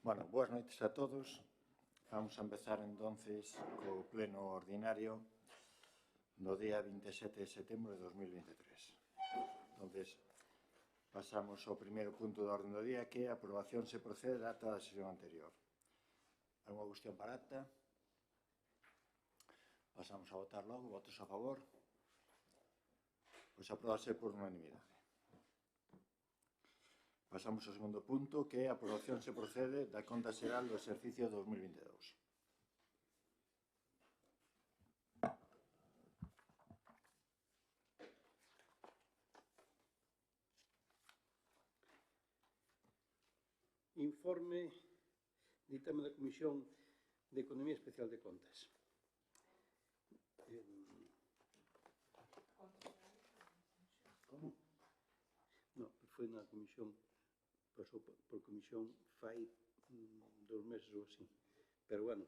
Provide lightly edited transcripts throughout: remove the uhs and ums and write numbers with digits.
Bueno, boas noites a todos. Vamos a empezar entonces co pleno ordinario do día 27 de setembro de 2023. Entonces, pasamos ao primeiro punto da orden do día, que é a aprobación se procede da ata da sesión anterior. Alguna cuestión para acta? Pasamos a votar logo. Votos a favor? Pois aprobase por unanimidade. Pasamos ao segundo punto, que é a aprobación se procede da conta xeral do exercicio 2022. Informe ditame da Comisión de Economía Especial de Contas. Como? Non, foi na Comisión, pasou por Comisión fai 2 meses ou así. Pero, bueno,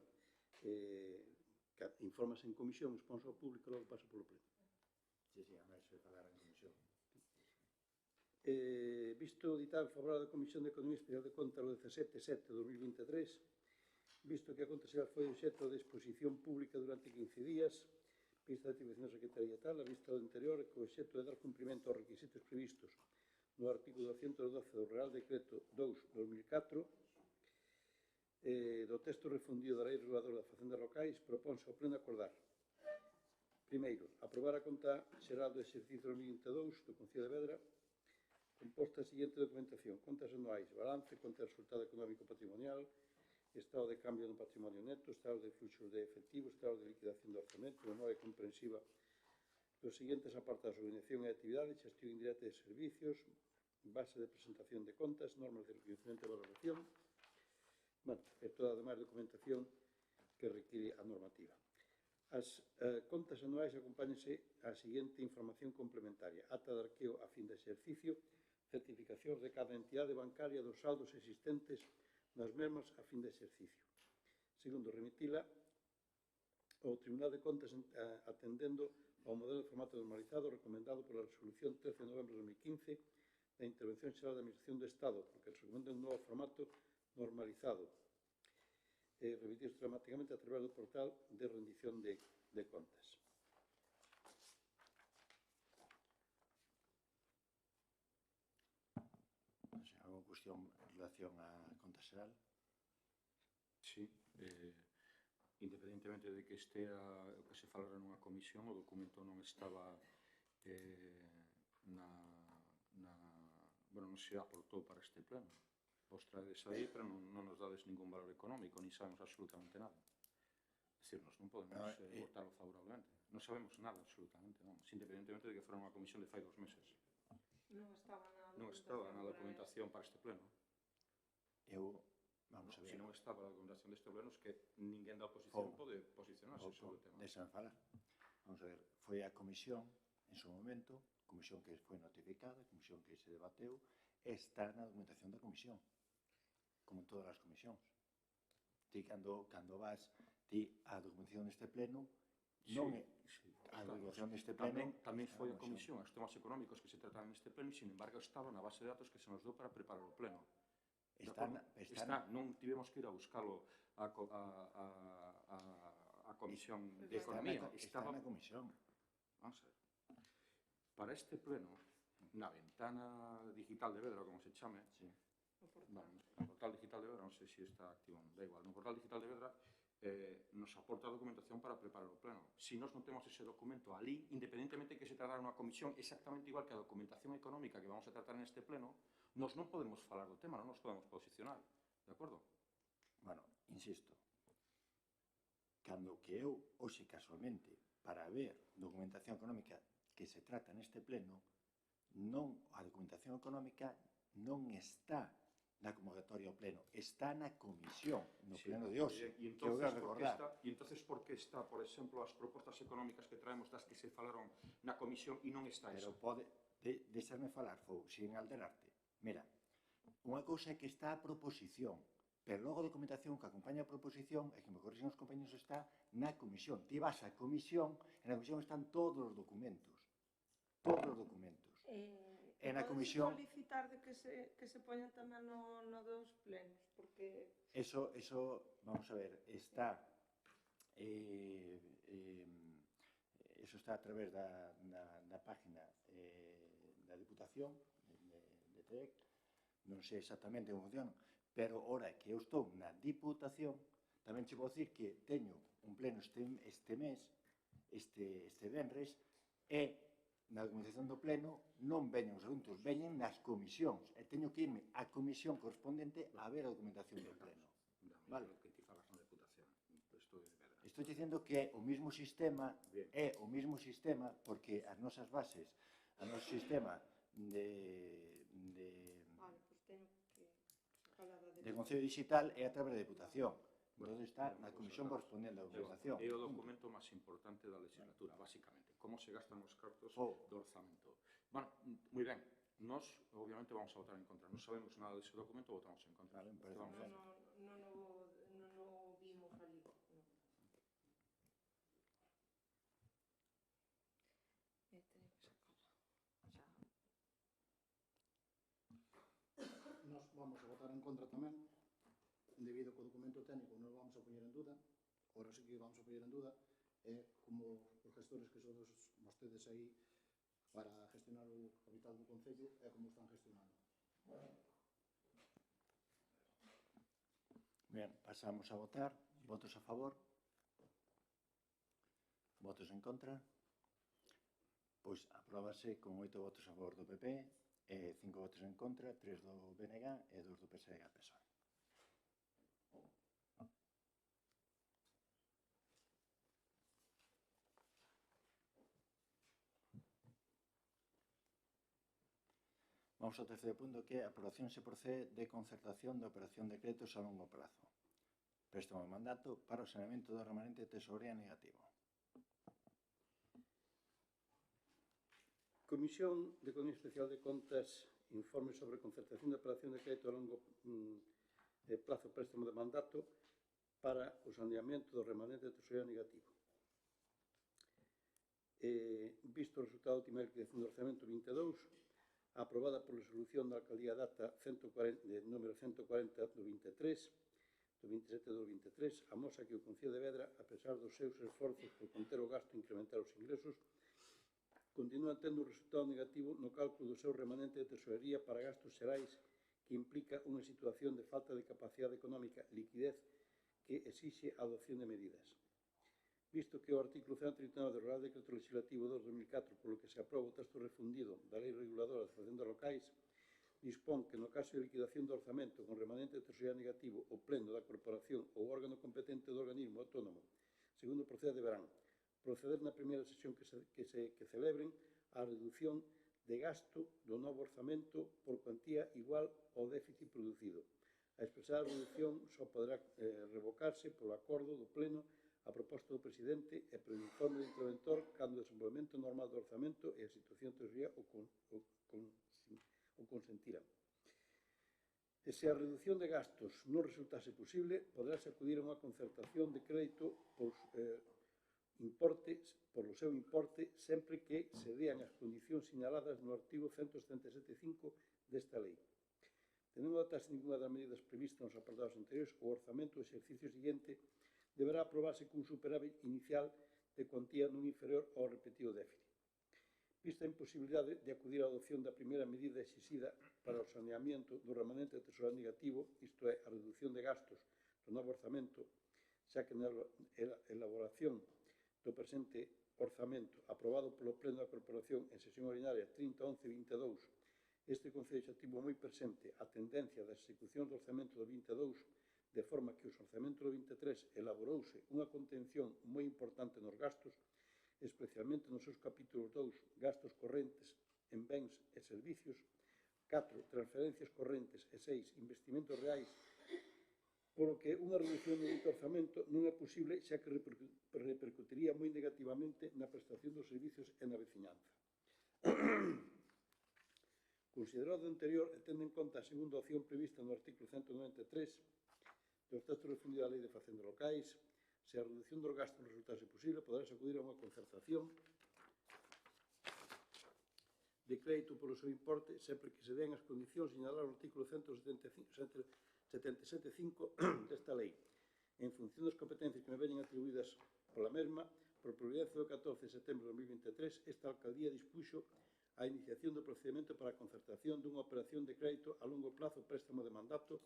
informas en Comisión, expóns ao público, logo pasa polo pleno. Sí, a máis se falar en Comisión. Visto o ditame favorável da Comisión de Economía Especial de Contas o 17/7/2023, visto que a conta xeral foi obxecto de exposición pública durante 15 días, vista da atribución da Secretaría tal, a vista do anterior, co obxecto de dar cumprimento aos requisitos previstos no artigo 212 do Real Decreto 2/2004, do texto refundido da Lei Reguladora da Facenda Locais, propónse ao Pleno acordar. Primeiro, aprobar a conta xeral do exercicio 2022 do Concello de Vedra, composta a seguinte documentación: contas anuais, balance, conta de resultado económico patrimonial, estado de cambio no patrimonio neto, estado de fluxos de efectivo, estado de liquidación do orzamento, memoria comprensiva dos seguintes apartados: organización e actividade, xestión indirecta de servicios, base de presentación de contas, normas de reconocimiento e valoración, bueno, e toda a demais documentación que require a normativa. As contas anuais acompáñense a seguinte información complementaria: ata de arqueo a fin de exercicio, certificacións de cada entidade bancaria dos saldos existentes nas mesmas a fin de exercicio. Segundo, remitila ao Tribunal de Contas atendendo ao modelo de formato normalizado recomendado pola Resolución 13 de novembro de 2015 da Intervención Xeral da Administración do Estado, porque se recomenda un novo formato normalizado, remitido automáticamente a través do portal de rendición de contas. Alguna cuestión en relación á conta xeral? Sí, independentemente de que estea o que se falara nunha comisión, o documento non estaba non se aportou para este pleno. Vos traedes aí, pero non nos dades ningún valor económico, ni sabemos absolutamente nada. É dicir, nos non podemos votarlo favorablemente. Non sabemos nada, absolutamente, non. Independentemente de que fora unha comisión de fai 2 meses. Non estaba na documentación para este pleno. Vamos a ver. Se non estaba na documentación deste pleno, é que ninguén da oposición pode posicionarse sobre o tema. Deixame falar. Vamos a ver, foi a comisión, en su momento, comisión que foi notificada, comisión que se debateu, está na documentación da comisión, como en todas as comisións. Ti, cando vas a documentación deste pleno, non é a documentación deste pleno... Tamén foi a comisión, os temas económicos que se trataban neste pleno, e, sin embargo, estaba na base de datos que se nos deu para preparar o pleno. Non tivemos que ir a buscalo a Comisión de Economía. Está na comisión. Vamos a ver. Para este pleno, na ventana digital de Vedra, como se chame, no portal digital de Vedra, non sei se está activo, da igual, no portal digital de Vedra nos aporta a documentación para preparar o pleno. Se nós non temos ese documento ali, independentemente que se tratara unha comisión exactamente igual que a documentación económica que vamos a tratar neste pleno, nós non podemos falar do tema, non nos podemos posicionar, de acordo? Bueno, insisto, cando que eu, hoxe casualmente, para ver documentación económica que se trata neste pleno, a documentación económica non está na convocatoria ao pleno, está na comisión, no pleno de hoxe, que eu vou recordar. E entonces por que está, por exemplo, as propostas económicas que traemos das que se falaron na comisión e non está eso? Pero pode, deixarme falar, Fou, sin alterarte. Mira, unha cousa é que está a proposición, pero logo a documentación que acompaña a proposición, e que me corrixen os compañeros, está na comisión. Ti vas á comisión, e na comisión están todos os documentos. Todos os documentos. E na comisión... Podes solicitar de que se poñan tamén no dos plenos, porque Eso, vamos a ver, está eso está a través da página da Diputación de TEC, non sei exactamente como funciona, pero ora que eu estou na Diputación, tamén che vou dicir que teño un pleno este mes, este venres, e na documentación do pleno non veñen os asuntos, veñen nas comisións, e teño que irme á comisión correspondente a ver a documentación do pleno. Vale. Que ti falas na Deputación, estou de Vedra. Estou dicindo que é o mesmo sistema, porque as nosas bases, o noso sistema Vale, pois teño que sacala da de Concello Digital é a través da Deputación. Entón está na comisión correspondente da documentación. É o documento máis importante da legislatura, basicamente. Como se gastan os cartos do orzamento. Bueno, moi ben. Nós, obviamente, vamos a votar en contra. Non sabemos nada dese documento, votamos en contra. Vale, non o vimos ali. Nós vamos a votar en contra tamén, debido que o documento técnico non o vamos a poñer en duda, ora sí que vamos a poñer en duda, como os gestores que sodes vostedes aí para gestionar o capital do Concello, é como están gestionando. Ben, pasamos a votar. Votos a favor? Votos en contra? Pois apróbase con 8 votos a favor do PP, 5 votos en contra, 3 do BNG e 2 do PSDG-PSOE. Vamos ao terceiro punto, que é a aprobación se procede de concertación de operación de créditos a longo prazo. Préstamo de mandato para o saneamento do remanente de tesorería negativo. Comisión de Economía Especial de Contas informe sobre concertación de operación de crédito a longo plazo préstamo de mandato para o saneamento do remanente de tesorería negativo. Visto o resultado da última liquidación do orzamento 22, aprobada por resolución da Alcaldía data número 140 do 23, do 27 do 23, amosa que o Concello de Vedra, a pesar dos seus esforzos por conter o gasto e incrementar os ingresos, continúa tendo un resultado negativo no cálculo do seu remanente de tesorería para gastos xerais, que implica unha situación de falta de capacidade económica, liquidez, que exixe a adopción de medidas. Visto que o artículo 139 do Real Decreto Legislativo 2/2004, polo que se aproba o texto refundido da Lei Reguladora das Facendas Locais, dispón que no caso de liquidación do orzamento con remanente de tesorería negativo, o pleno da corporación ou órgano competente do organismo autónomo, segundo procede, deberán proceder na primeira sesión que celebren a reducción de gasto do novo orzamento por cuantía igual ao déficit producido. A expresada reducción só poderá revocarse polo acordo do pleno a proposta do presidente e polo informe do interventor cando o desenvolvemento normal do orzamento e a situación de tesorería o consentiran. E se a reducción de gastos non resultase posible, poderase acudir a unha concertación de crédito polo seu importe sempre que se dean as condicións sinaladas no artigo 177.5 desta lei. Tendo non adoptase ninguna das medidas previstas nos apartados anteriores, o orzamento do exercicio seguinte deberá aprobarse cun superávit inicial de cuantía non inferior ao repetido déficit. Vista a imposibilidade de acudir á adopción da primeira medida exixida para o saneamento do remanente de tesorería negativo, isto é, a reducción de gastos do novo orzamento, xa que na elaboración do presente orzamento aprobado polo Pleno da Corporación en sesión ordinaria 30/11/22, este Concello xa tivo moi presente a tendencia das execucións do orzamento do 22, de forma que os orzamentos do 23 elaborouse unha contención moi importante nos gastos, especialmente nos seus capítulos 2, gastos correntes en bens e servicios, 4, transferencias correntes e 6, investimentos reais, polo que unha reducción do dito orzamento non é posible xa que repercutiría moi negativamente na prestación dos servicios e na veciñanza. Considerado o anterior e tendo en conta a segunda opción prevista no artículo 193 do texto refundido da Lei de Facendas Locais, se a reducción dos gastos resultase posible, poderase acudir a unha concertación de crédito polo seu importe sempre que se den as condicións sinaladas no artículo 177.5 77.5 desta lei, en función das competencias que me veñen atribuídas pola mesma, por providencia do 14 de setembro de 2023, esta alcaldía dispuxo a iniciación do procedimento para a concertación dunha operación de crédito a longo plazo préstamo de mandato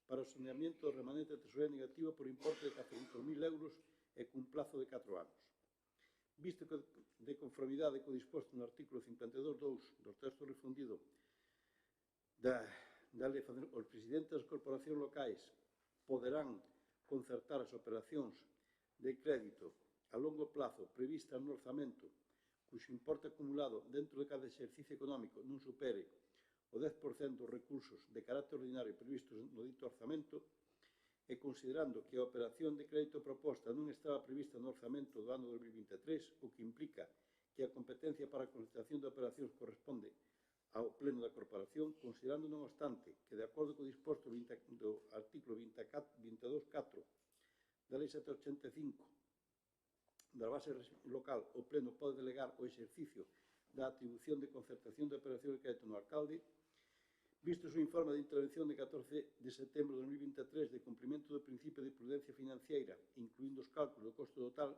para o saneamento do remanente de tesorería negativa por importe de 400.000 euros e cun plazo de 4 anos. Visto que de conformidade co disposto no artículo 52.2 do texto refundido da lei, os presidentes das corporacións locais poderán concertar as operacións de crédito a longo plazo previstas no orzamento cuxo importe acumulado dentro de cada exercicio económico non supere o 10% dos recursos de carácter ordinario previstos no dito orzamento e considerando que a operación de crédito proposta non estaba prevista no orzamento do ano 2023, o que implica que a competencia para a concertación de operacións corresponde ao Pleno da Corporación, considerando non obstante que, de acordo co disposto do artículo 22.4 da Lei 785 da base local, o Pleno pode delegar o exercicio da atribución de concertación de operación de crédito no alcalde, visto o seu informe de intervención de 14 de setembro de 2023 de cumprimento do principio de prudencia financiera, incluindo os cálculos do costo total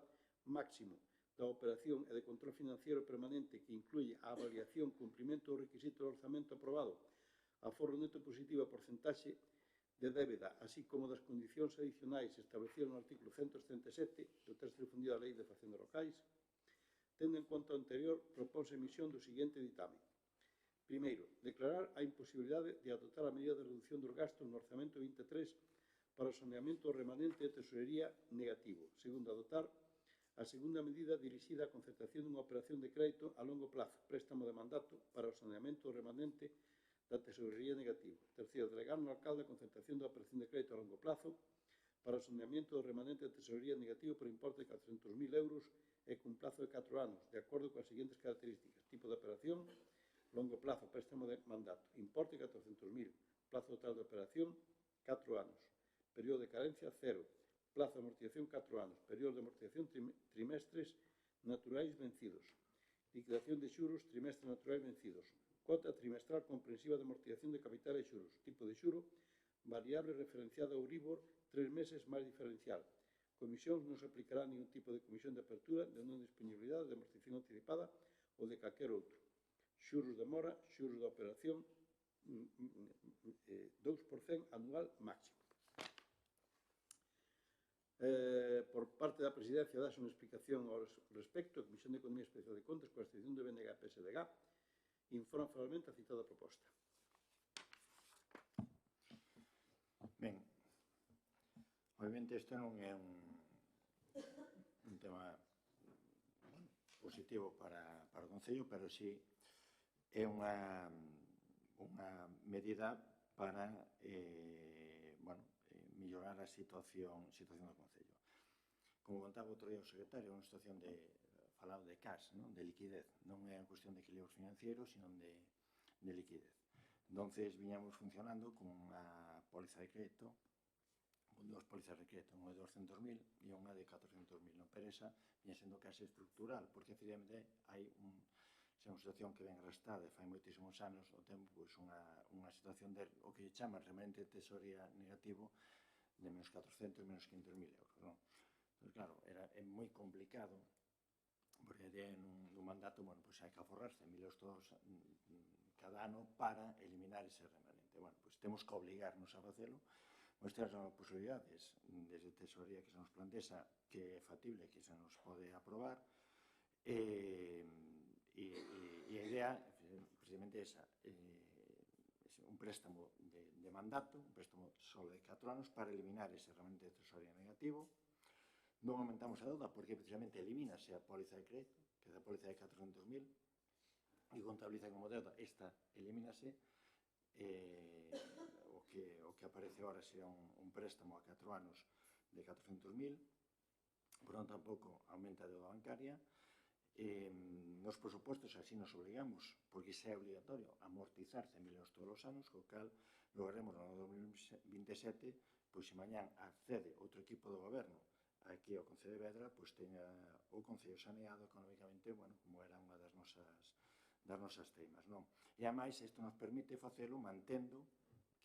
máximo da operación e de control financiero permanente que incluye a avaliación, cumprimento do requisito do orzamento aprobado, aforro neto positivo a porcentaxe de débeda, así como das condicións adicionais establecidas no artículo 177 do texto difundido da Lei de Facendas Locais, tendo en conta o anterior, propónse a emisión do seguinte ditame. Primeiro, declarar a imposibilidade de adoptar a medida de reducción dos gastos no orzamento 23 para o saneamento remanente de tesorería negativo. Segundo, adoptar a segunda medida dirixida á concertación dunha operación de crédito a longo plazo, préstamo de mandato para o saneamento remanente da tesorería negativa. Terceiro, delegar no alcalde a concertación da operación de crédito a longo plazo para o saneamento do remanente de tesorería negativo por importe de 400.000 euros e cun plazo de 4 anos, de acordo coas seguintes características. Tipo de operación, longo plazo, préstamo de mandato, importe 400.000, plazo total de operación, 4 anos, período de carencia, 0, plazo de amortización, 4 anos, período de amortización, trimestres naturais vencidos, liquidación de xuros, trimestres naturais vencidos, cuota trimestral comprensiva de amortización de capital e xuros, tipo de xuro, variable referenciada a Euribor, 3 meses máis diferencial. Comisión non se aplicará ningún tipo de comisión de apertura, de non disponibilidade, de amortización anticipada ou de calquer outro. Xuros de mora, xuros de operación, 2% anual máximo. Por parte da Presidencia dáse unha explicación ao respecto. A Comisión de Economía Especial de Contas, coa excepción de BNG e PSDG, informa formalmente a citada proposta. Ben, obviamente isto non é un tema positivo para o Concello, pero sí é unha medida para mellorar a situación do Concello. Como contaba outro día o secretario, é unha situación falado de cash, de liquidez. Non é unha cuestión de equilibrio financiero, sino de liquidez. Entonces, viñamos funcionando con unha póliza de crédito, con dúas pólizas de crédito, unha de 200.000 e unha de 400.000. Pero esa viña sendo cash estructural, porque, efectivamente, hai unha situación que ven arrastrada e fai moitísimos anos o tempo, pois unha situación de o que chama remanente de tesorería negativo de menos 400, menos 500.000 euros, non? Entón, claro, é moi complicado, porque nun mandato, pois hai que aforrarse 1.000 euros todos cada ano para eliminar ese remanente. Pois temos que obligarnos a facelo, pois temos as posibilidades desde tesorería que se nos plantexa, que é factible, que se nos pode aprobar, e a idea, precisamente, esa, un préstamo de mandato, un préstamo só de 4 anos para eliminar ese remanente de tesorería negativo. Non aumentamos a deuda porque precisamente elimínase a póliza de crédito, que é a póliza de 400.000, e contabiliza como deuda, esta elimínase, o que aparece agora será un préstamo a 4 anos de 400.000, por non tampouco aumenta a deuda bancaria. Nos presupostos así nos obligamos, porque xa é obligatorio amortizar 100.000 euros todos os anos, co cal lograremos no ano 2027, pois se mañán accede outro equipo do goberno aquí ao Concello de Vedra, pois teña o Concello saneado económicamente, como era unha das nosas teimas, non? E, ademais, isto nos permite facelo mantendo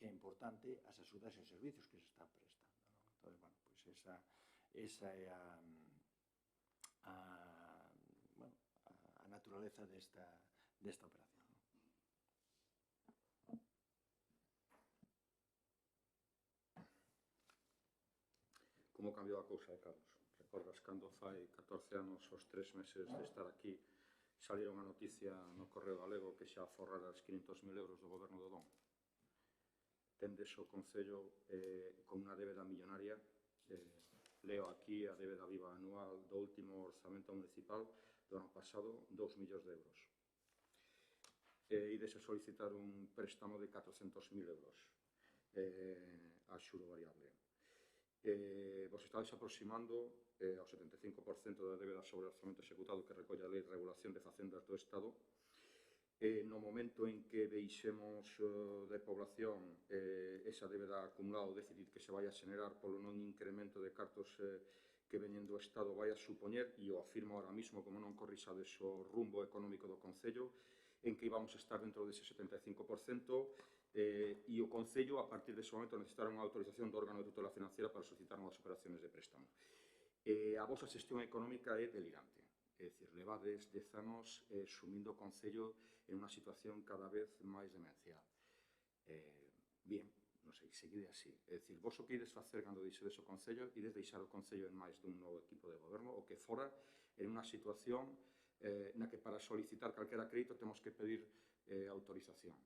que é importante as axudas e os servicios que se están prestando, non? Entón, bueno, pois esa é a naturaleza desta operación. Como cambiou a cousa de Carlos? Recordas cando fai 14 anos, os 3 meses de estar aquí, salieron a noticia no Correo Galego que xa forrara os 500.000 euros do goberno do Dón? Tendes o Concello con unha débeda millonaria. Leo aquí a débeda viva anual do último orzamento municipal do ano pasado, 2 millóns de euros. Ides a solicitar un préstamo de 400.000 euros a xuro variable. Vos estades aproximando ao 75% da débeda sobre o orzamento executado que recolle a Lei de Regulación de Facendas do Estado. No momento en que deixemos de población esa débeda acumulada, o déficit que se vai a xenerar polo non incremento de cartos que veñen do Estado vai a supoñer, e o afirmo ahora mismo como non corrixades o rumbo económico do Concello, en que íbamos a estar dentro dese 75%, e o Concello, a partir dese momento, necesitará unha autorización do órgano de tutela financiera para solicitar novas operaciones de préstamo. A vosa xestión económica é delirante. É dicir, levades 10 anos sumindo o Concello en unha situación cada vez máis demencial. Bien, non sei, seguide así. É dicir, vos o que ides facer cando deixedes o Concello, ides deixar o Concello en máis dun novo equipo de goberno, o que fora en unha situación na que para solicitar calquera crédito temos que pedir autorización.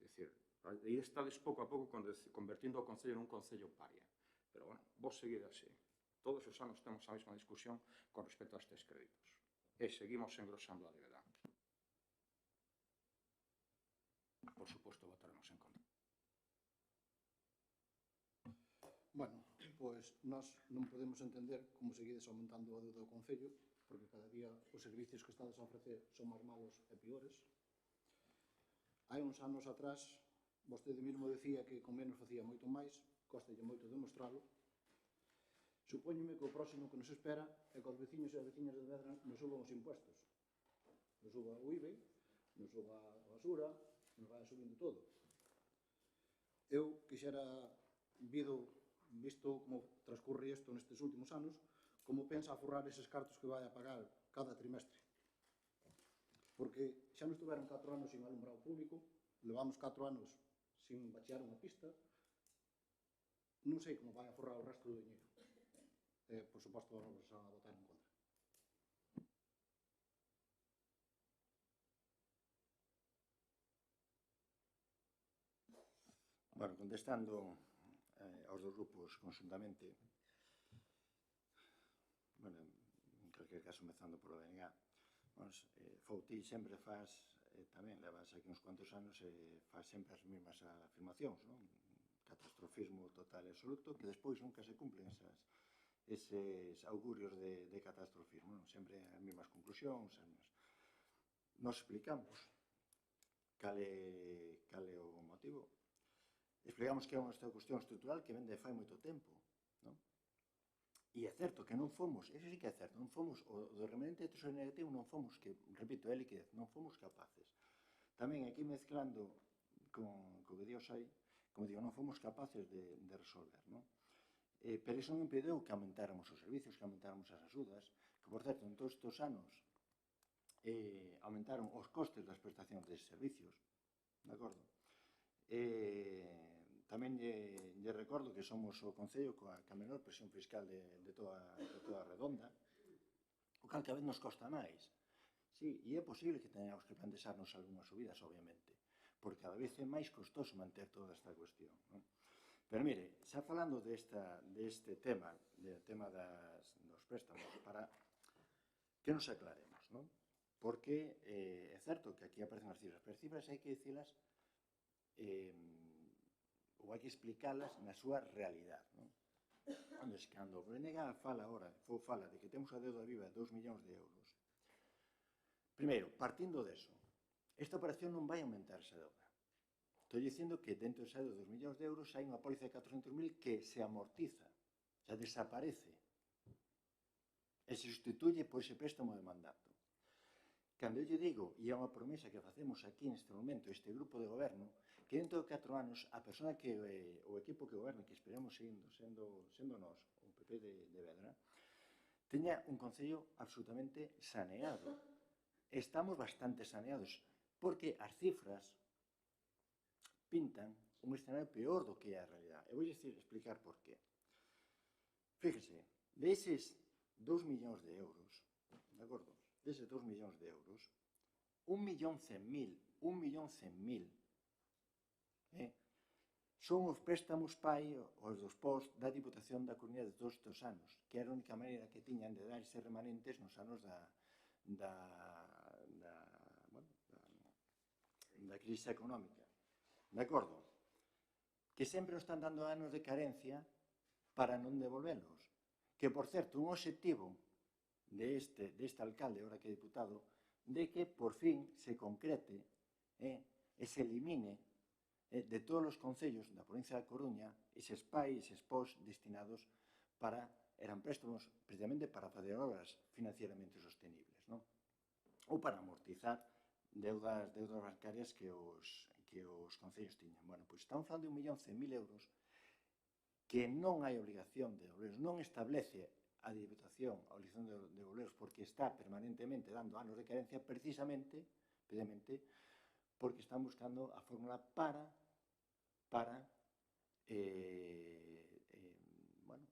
É dicir, aí estades pouco a pouco convertindo o Concello nun Concello paria. Pero, bueno, vos seguide así. Todos os anos temos a mesma discusión con respecto a estes créditos. E seguimos engrosando a débeda. Por suposto, votaremos en contra. Bueno, pois nós non podemos entender como seguides aumentando a deuda do Concello, porque cada día os servicios que estades a ofrecer son máis malos e piores. Hai uns anos atrás, vostede mesmo decía que con menos facía moito máis, costalle moito demostralo. Supóñome que o próximo que nos espera é que os veciños e as veciñas de Vedra nos suban os impuestos. Nos suba o IBI, nos suba a basura, nos vai subindo todo. Eu quixera visto como transcurre isto nestes últimos anos, como pensa aforrar eses cartos que vai a pagar cada trimestre. Porque xa nos tuveron 4 anos sin alumbrado público, levamos 4 anos sin bachear unha pista, non sei como vai aforrar o resto do diñeiro. Por suposto, vamos a votar en contra. Bueno, contestando aos dos grupos conjuntamente, bueno, en calquer caso, empezando por o DNG, Fouti sempre faz, tamén levas aquí uns cuantos anos, faz sempre as mesmas afirmacións, non? Catastrofismo total e absoluto, que despois nunca se cumplen eses augurios de catastrofismo, non? Sempre as mesmas conclusións, nos explicamos cal é o motivo. Explicamos que é unha cuestión estrutural que vende fai moito tempo, non? E é certo que non fomos, eso sí que é certo, non fomos, o do remanente de tesouro negativo non fomos, que, repito, é liquidez, non fomos capaces. Tamén aquí mezclando con o que dios hai, como digo, non fomos capaces de resolver, non? Pero iso non impedeu que aumentáramos os servicios, que aumentáramos as axudas, que, por certo, en todos estes anos aumentaron os costes das prestacións de servicios, de acordo? Tamén lle recordo que somos o Concello coa menor presión fiscal de toda a redonda, o cal cada vez nos costa máis. Sí, e é posible que teñamos que plantexarnos algunhas subidas, obviamente, porque cada vez é máis costoso manter toda esta cuestión, non? Pero mire, xa falando deste tema, del tema dos préstamos, para que nos aclaremos, non? Porque é certo que aquí aparecen as cifras, pero as cifras hai que dicilas ou hai que explicalas na súa realidade, non? Cando o BNG fala de que temos a deuda viva de 2 millóns de euros, primeiro, partindo deso, esta operación non vai aumentar esa deuda. Estou dicindo que dentro desa deuda de 2 millóns de euros hai unha póliza de 400.000 que se amortiza, xa desaparece, e se sustituye por ese préstamo de mandato. Cando eu lle digo, e é unha promesa que facemos aquí neste momento, este grupo de goberno, que dentro de 4 anos a persona que o equipo que goberna, que esperemos sendo nós, o PP de Vedra, teña un concello absolutamente saneado. Estamos bastante saneados, porque as cifras pintan un escenario peor do que é a realidade. E vou explicar por qué. Fíjese, deses 2 millóns de euros, de acordo? Deses 2 millóns de euros, 1.100.000 son os préstamos PAI, os dos POS da Diputación da Coruña de todos estes anos, que era a única maneira que tiñan de dar estes remanentes nos anos da crise económica. De acordo? Que sempre nos están dando anos de carencia para non devolvelos. Que, por certo, un obxectivo deste alcalde, ahora que é diputado, de que, por fin, se concrete e se elimine de todos os concellos da provincia da Coruña eses PAI, eses POS destinados para, eran préstamos precisamente para fazer obras financieramente sostenibles, non? Ou para amortizar deudas bancarias que os concellos tiñan. Bueno, pois estamos falando de 1.100.000 euros que non hai obligación de devolveros, non establece a Diputación a obligación de devolveros porque está permanentemente dando anos de carencia precisamente porque están buscando a fórmula para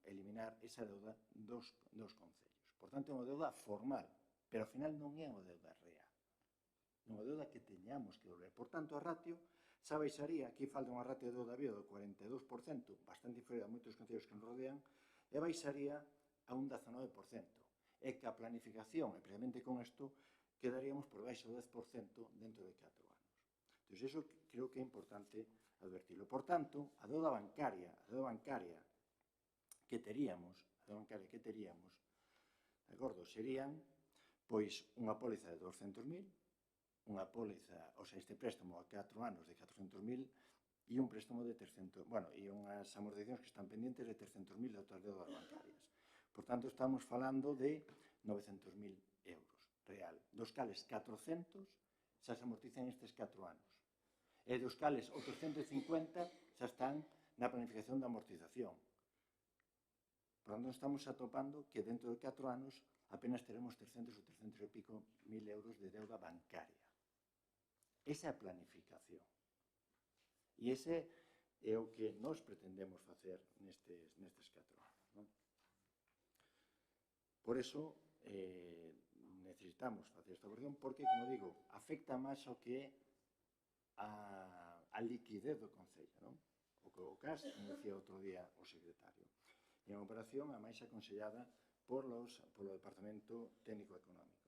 eliminar esa deuda dos concellos. Por tanto, é unha deuda formal, pero ao final non é unha deuda real. É unha deuda que teñamos que devolver. Por tanto, a ratio xa baixaría, aquí falta unha ratio de deuda viva do 42%, bastante inferior a moitos concellos que nos rodean, e baixaría a un 19%. E que a planificación, e precisamente con isto, quedaríamos por baixo do 10% dentro de 4 anos. Entón, iso creo que é importante advertilo. Por tanto, a deuda bancaria que teríamos, de acordo, serían, pois, unha póliza de 200.000, unha póliza, ou sea, este préstamo a 4 anos de 400.000 e un préstamo de 300, bueno, e unhas amortizacións que están pendientes de 300.000 de outras deudas bancarias. Por tanto, estamos falando de 900.000 euros real, dos cales 400 xa se amortizan estes 4 anos. E dos cales 850 xa están na planificación da amortización. Por tanto, estamos atopando que dentro de 4 anos apenas teremos 300 ou 300 e pico mil euros de deuda bancaria. Esa é a planificación. E ese é o que nós pretendemos facer nestes 4 anos. Non? Por eso, necesitamos facer esta operación porque, como digo, afecta máis ao que é a liquidez do Concello, non? O CAS, como dicía outro día o secretario. E a operación a máis aconsellada polo Departamento Técnico Económico.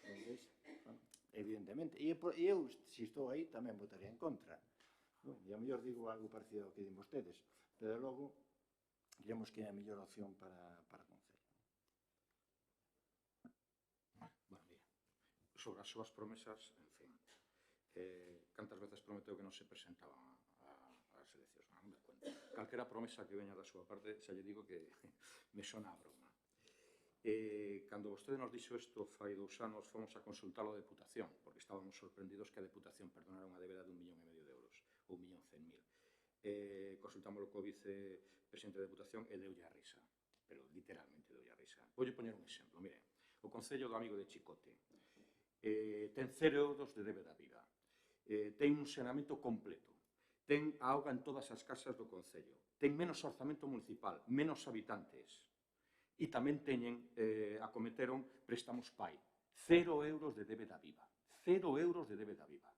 Entón, bueno, evidentemente, e eu, se estou aí, tamén votaría en contra. E a mellor digo algo parecido ao que din vostedes, pero logo, creemos que é a mellor opción para o Concello. Bueno, mira, sobre as súas promesas, en fin, cantas veces prometeu que non se presentaban ás eleccións, non me cuento. Calquera promesa que veña da súa parte, xa lle digo que me sona a broma. Cando vostede nos dixo isto fai 2 anos, fomos a consultar a Deputación, porque estábamos sorprendidos que a Deputación perdonara unha débeda de 1,5 millón de euros, ou 1.100.000. Consultámoslo co vicepresidente da Deputación e deulle a risa, pero literalmente deulle a risa. Voulle poñer un exemplo, mire, o Concello do Amigo de Chicote ten 0 euros de débeda viva, ten un saneamento completo, ten a auga en todas as casas do Concello, ten menos orzamento municipal, menos habitantes, e tamén acometeron préstamos PAI. 0 euros de débeda viva. 0 euros de débeda viva.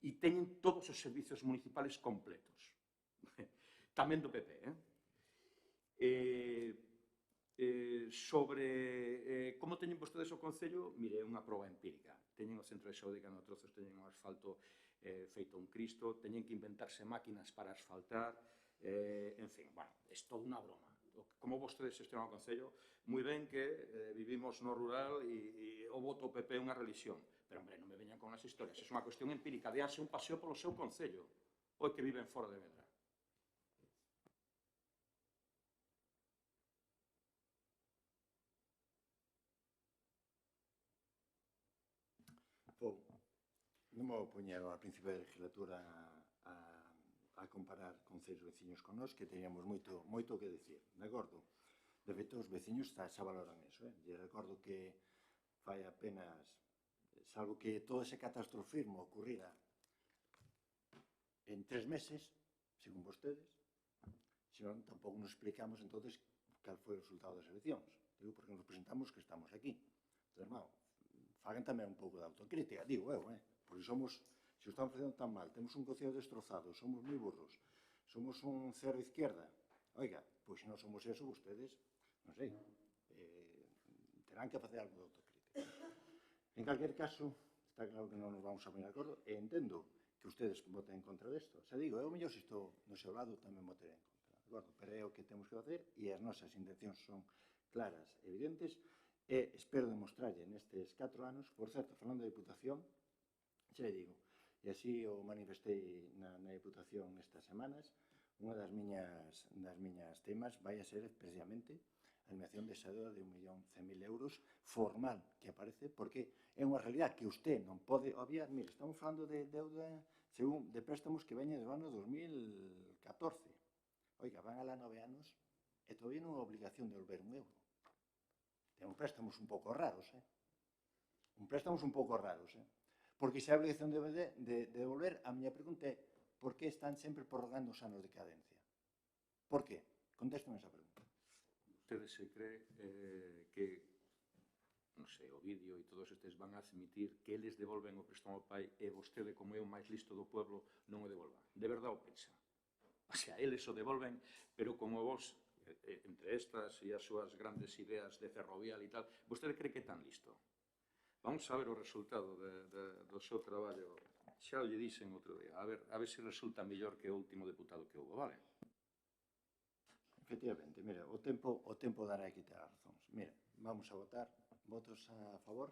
E teñen todos os servicios municipales completos. Tamén do PP, sobre como teñen vostedes o Concello, mire, é unha proba empírica. Teñen o centro de saúde que no trozos teñen un asfalto feito un cristo, teñen que inventarse máquinas para asfaltar, en fin, bueno, é toda unha broma. Como vostedes xestionan o Concello, moi ben que vivimos no rural e o voto PP é unha religión. Pero, hombre, non me veñan con as historias. É unha cuestión empírica. Déanse un paseo polo seu Concello. Ou que viven fora de Vedra. non vou poñer ao principio da legislatura a comparar con seis veciños con nós que teníamos moito que decir, de acordo? De feito, os veciños xa valoran eso, E recordo que fai apenas, salvo que todo ese catastrofismo ocurrira en 3 meses, según vostedes, senón tampouco nos explicamos entonces cal foi o resultado das eleccións. Digo, porque nos presentamos que estamos aquí. Entón, bueno, fagan tamén un pouco de autocrítica, digo eu, porque somos, se o estamos facendo tan mal, temos un concello destrozado, somos moi burros, somos un cero izquierda, oiga, pois se non somos eso, vostedes, non sei, terán que facer algo de autocrítica. En calquer caso, está claro que non nos vamos a poner de acordo, e entendo que ustedes voten en contra desto. Xa digo, eu mellor se estou no seu lado tamén votaré en contra, de acordo? Pero é o que temos que facer e as nosas intencións son claras, evidentes, e espero demostrarlle nestes 4 anos, por certo, falando da Diputación, xa digo, e así o manifestei na Diputación nestas semanas, unha das miñas temas vai a ser precisamente a eliminación desa deuda de 1.100.000 euros formal que aparece, porque é unha realidad que usted non pode obviar. Mire, estamos falando de deuda según de préstamos que veñen do ano 2014. Oiga, van alá 9 anos e todavía non é obligación de devolver un euro. Ten préstamos un pouco raros, Porque se a obligación de devolver, a miña pregunta é por que están sempre prorrogando os anos de cadencia? Por que? Contéstame esa pregunta. Ustedes se cree que, non sei, o vídeo e todos estes van a admitir que eles devolven o préstamo ao pai e vostede, como é o máis listo do pueblo, non o devolva? De verdade o pensa? O sea, eles o devolven, pero como vos, entre estas e as súas grandes ideas de ferrovial e tal, vostede cree que é tan listo? Vamos a ver o resultado do seu traballo. Xa lle dixen outro día. A ver se resulta mellor que o último deputado que houve, vale? Efectivamente, mira, o tempo dará que ter as razóns. Mira, vamos a votar. Votos a favor?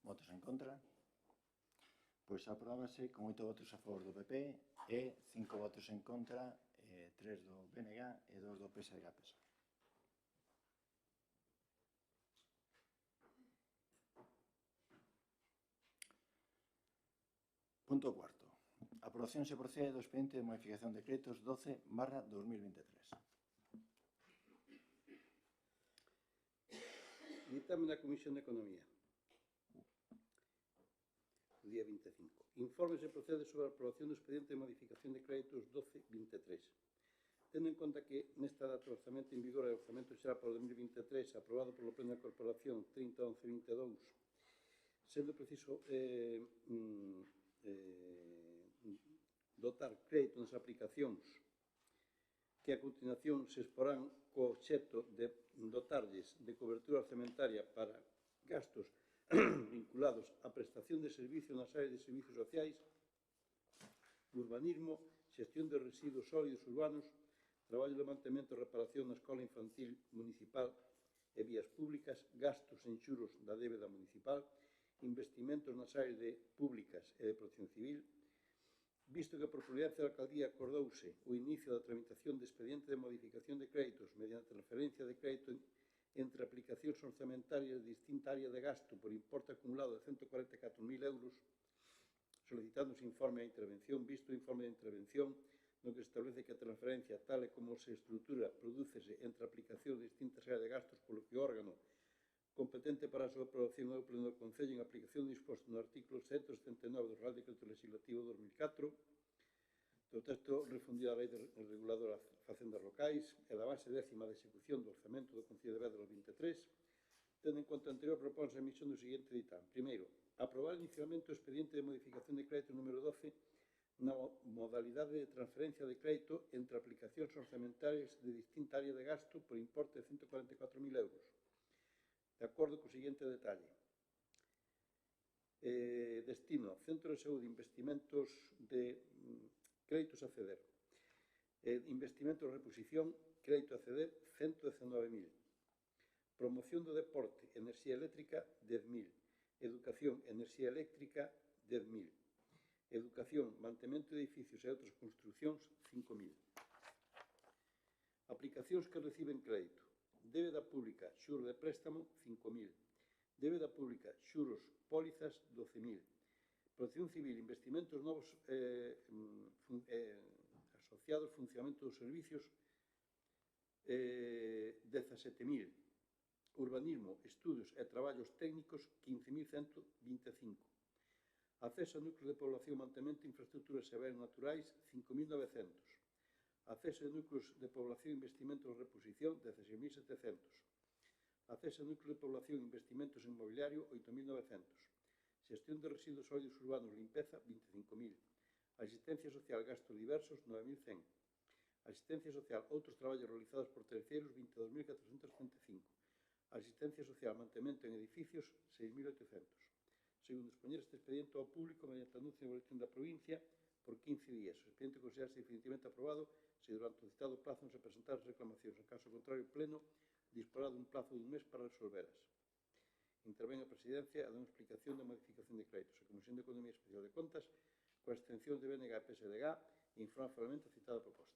Votos en contra? Pois apróbase con 8 votos a favor do PP e 5 votos en contra, 3 do BNG e 2 do PSDG-PSOE. Punto cuarto. Aprobación se procede do expediente de modificación de decretos 12/2023. Ditame na Comisión de Economía. O día 25. Informe se procede sobre a aprobación do expediente de modificación de créditos 12/23. Tendo en conta que nesta data o orzamento en vigor é o orzamento xeral para o 2023 aprobado polo Pleno da Corporación 30/11/22, sendo preciso dotar crédito nas aplicacións que a continuación se exporán co obxecto de dotarlles de cobertura orzamentaria para gastos vinculados á prestación de servicios nas áreas de servicios sociais, urbanismo, xestión de residuos sólidos urbanos, traballo de mantemento e reparación na escola infantil municipal e vías públicas, gastos en xuros da débeda municipal, investimentos nas áreas públicas e de protección civil, visto que por Presidencia da Alcaldía acordouse o inicio da tramitación de expediente de modificación de créditos mediante transferencia de crédito entre aplicacións orzamentarias de distinta área de gasto por importe acumulado de 144.000 euros, solicitándose informe de intervención, visto o informe de intervención, no que se establece que a transferencia, tal e como se estrutura, prodúcese entre aplicacións de distintas áreas de gastos, polo que o órgano competente para a súa aprobación é o Pleno do Concello en aplicación do disposto no artículo 179 do Real Decreto Legislativo 2004, do texto refundido da Lei Reguladora de Facendas Locais e da base décima de execución do orzamento do Concello de Vedra 23, tendo en conta anterior, propónse a emisión do seguinte ditame. Primeiro, aprobar inicialmente o expediente de modificación de crédito número 12 na modalidade de transferencia de crédito entre aplicacións orzamentarias de distinta área de gasto por importe de 144.000 euros. De acordo co seguinte detalle. Destino, Centro de Saúde, investimentos de créditos a ceder. Investimentos de reposición, crédito a ceder, 119.000. Promoción do deporte, enerxía eléctrica, 10.000. Educación, enerxía eléctrica, 10.000. Educación, mantemento de edificios e outras construcións, 5.000. Aplicacións que reciben crédito. Débeda pública, xuro de préstamo, 5.000. Débeda pública, xuros, pólizas, 12.000. Protección civil, investimentos novos asociados, funcionamento dos servicios, 17.000. Urbanismo, estudios e traballos técnicos, 15.125. Acceso a núcleos de población, mantemento, infraestructuras e bens naturais, 5.900. Acceso a núcleos de población, investimentos e reposición, 16.700. Acceso a núcleos de población, investimentos en mobiliario, 8.900. Xestión de residuos sólidos urbanos, limpeza, 25.000. Asistencia social, gastos diversos, 9.100. Asistencia social, outros traballos realizados por terceiros, 22.435. Asistencia social, mantemento en edificios, 6.800. Segundo, expoñer este expediente ao público mediante anuncio en boletín da provincia por 15 días. O expediente considerarse definitivamente aprobado se durante o citado plazo non se presentar reclamacións. En caso contrario, o pleno disporá dun plazo dun mes para resolveras. Intervén a Presidencia a dar unha explicación da modificación de créditos. A Comisión de Economía Especial de Contas, coa extensión de BNG e PSDG, informa favorablemente a citada proposta.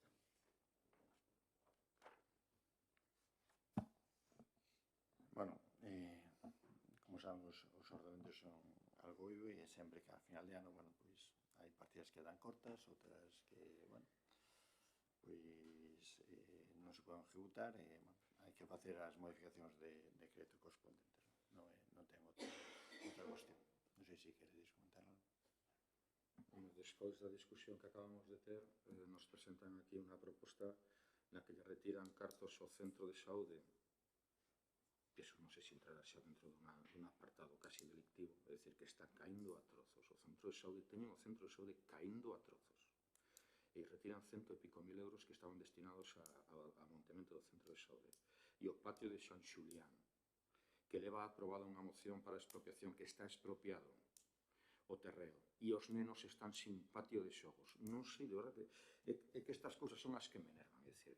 Bueno, como saben, os orzamentos son algo vivo e sempre que a final de ano, bueno, pois hai partidas que dan cortas, outras que, bueno, pois non se poden ejecutar e, bueno, hai que facer as modificacións de crédito correspondentes. Non ten outra cuestión. Non sei se queredes comentar algo. Despois da discusión que acabamos de ter, nos presentan aquí unha proposta na que lle retiran cartos ao centro de saúde, que eso non sei se entrará xa dentro dun apartado casi delictivo, é dicir, que está caindo a trozos. O centro de saúde, teñen o centro de saúde caindo a trozos. E retiran 100 e pico mil euros que estaban destinados a montamento do centro de saúde. E o patio de San Xulián, que leva aprobada unha moción para a expropiación, que está expropiado o terreo, e os nenos están sin patio de xogos. Non sei, de verdade, é que estas cousas son as que me enervan. É dicir,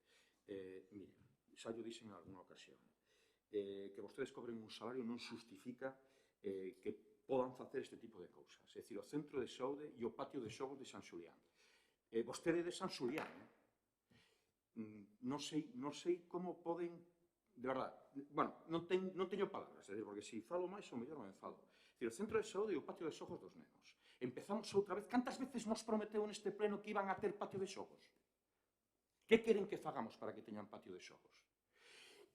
mire, xa yo dixen en alguna ocasión, que vostedes cobren un salario non justifica que podan facer este tipo de cousas. É dicir, o centro de saúde e o patio de xogos de San Xulián. Vostede de San Xulián, non sei como poden, de verdade, bueno, non teño palabras, é dicir, porque se falo máis, o mellor non me falo. É dicir, o centro de saúde e o patio de xogos dos nenos. Empezamos outra vez. Cantas veces nos prometeu neste pleno que iban a ter patio de xogos? Que queren que fagamos para que teñan patio de xogos?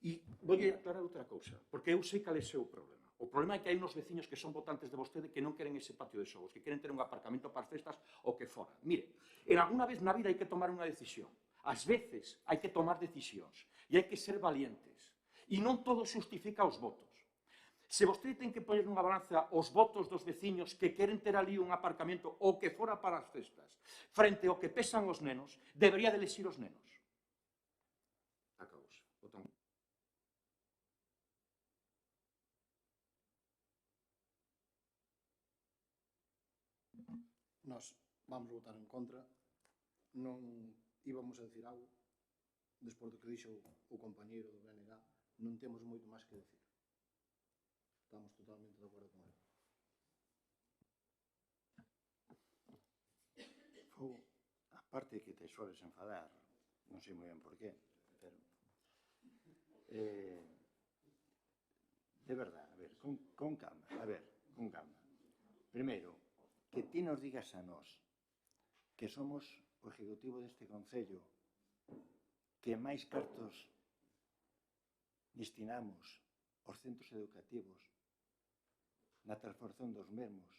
E vou aclarar outra cousa, porque eu sei cal é o seu problema. O problema é que hai uns veciños que son votantes de vostede que non queren ese patio de xogos, que queren ter un aparcamento para as festas ou que fora. Mire, en alguna vez na vida hai que tomar unha decisión. Ás veces hai que tomar decisións e hai que ser valientes. E non todo justifica os votos. Se vostede ten que poñer nunha balanza os votos dos veciños que queren ter ali un aparcamento ou que fora para as festas, frente ao que pesan os nenos, debería de elexir os nenos. A causa. Botón. Nós vamos votar en contra. Non íbamos a decir algo. Despois do que dixo o compañeiro do BNG, non temos moito máis que decir. Estamos totalmente de acordo con ele. Aparte de que te sueles enfadar, non sei moi ben por qué, pero de verdad, a ver, con calma, con calma. Primeiro, que ti nos digas a nós que somos o ejecutivo deste concello que máis cartos destinamos aos centros educativos na transformación dos mesmos,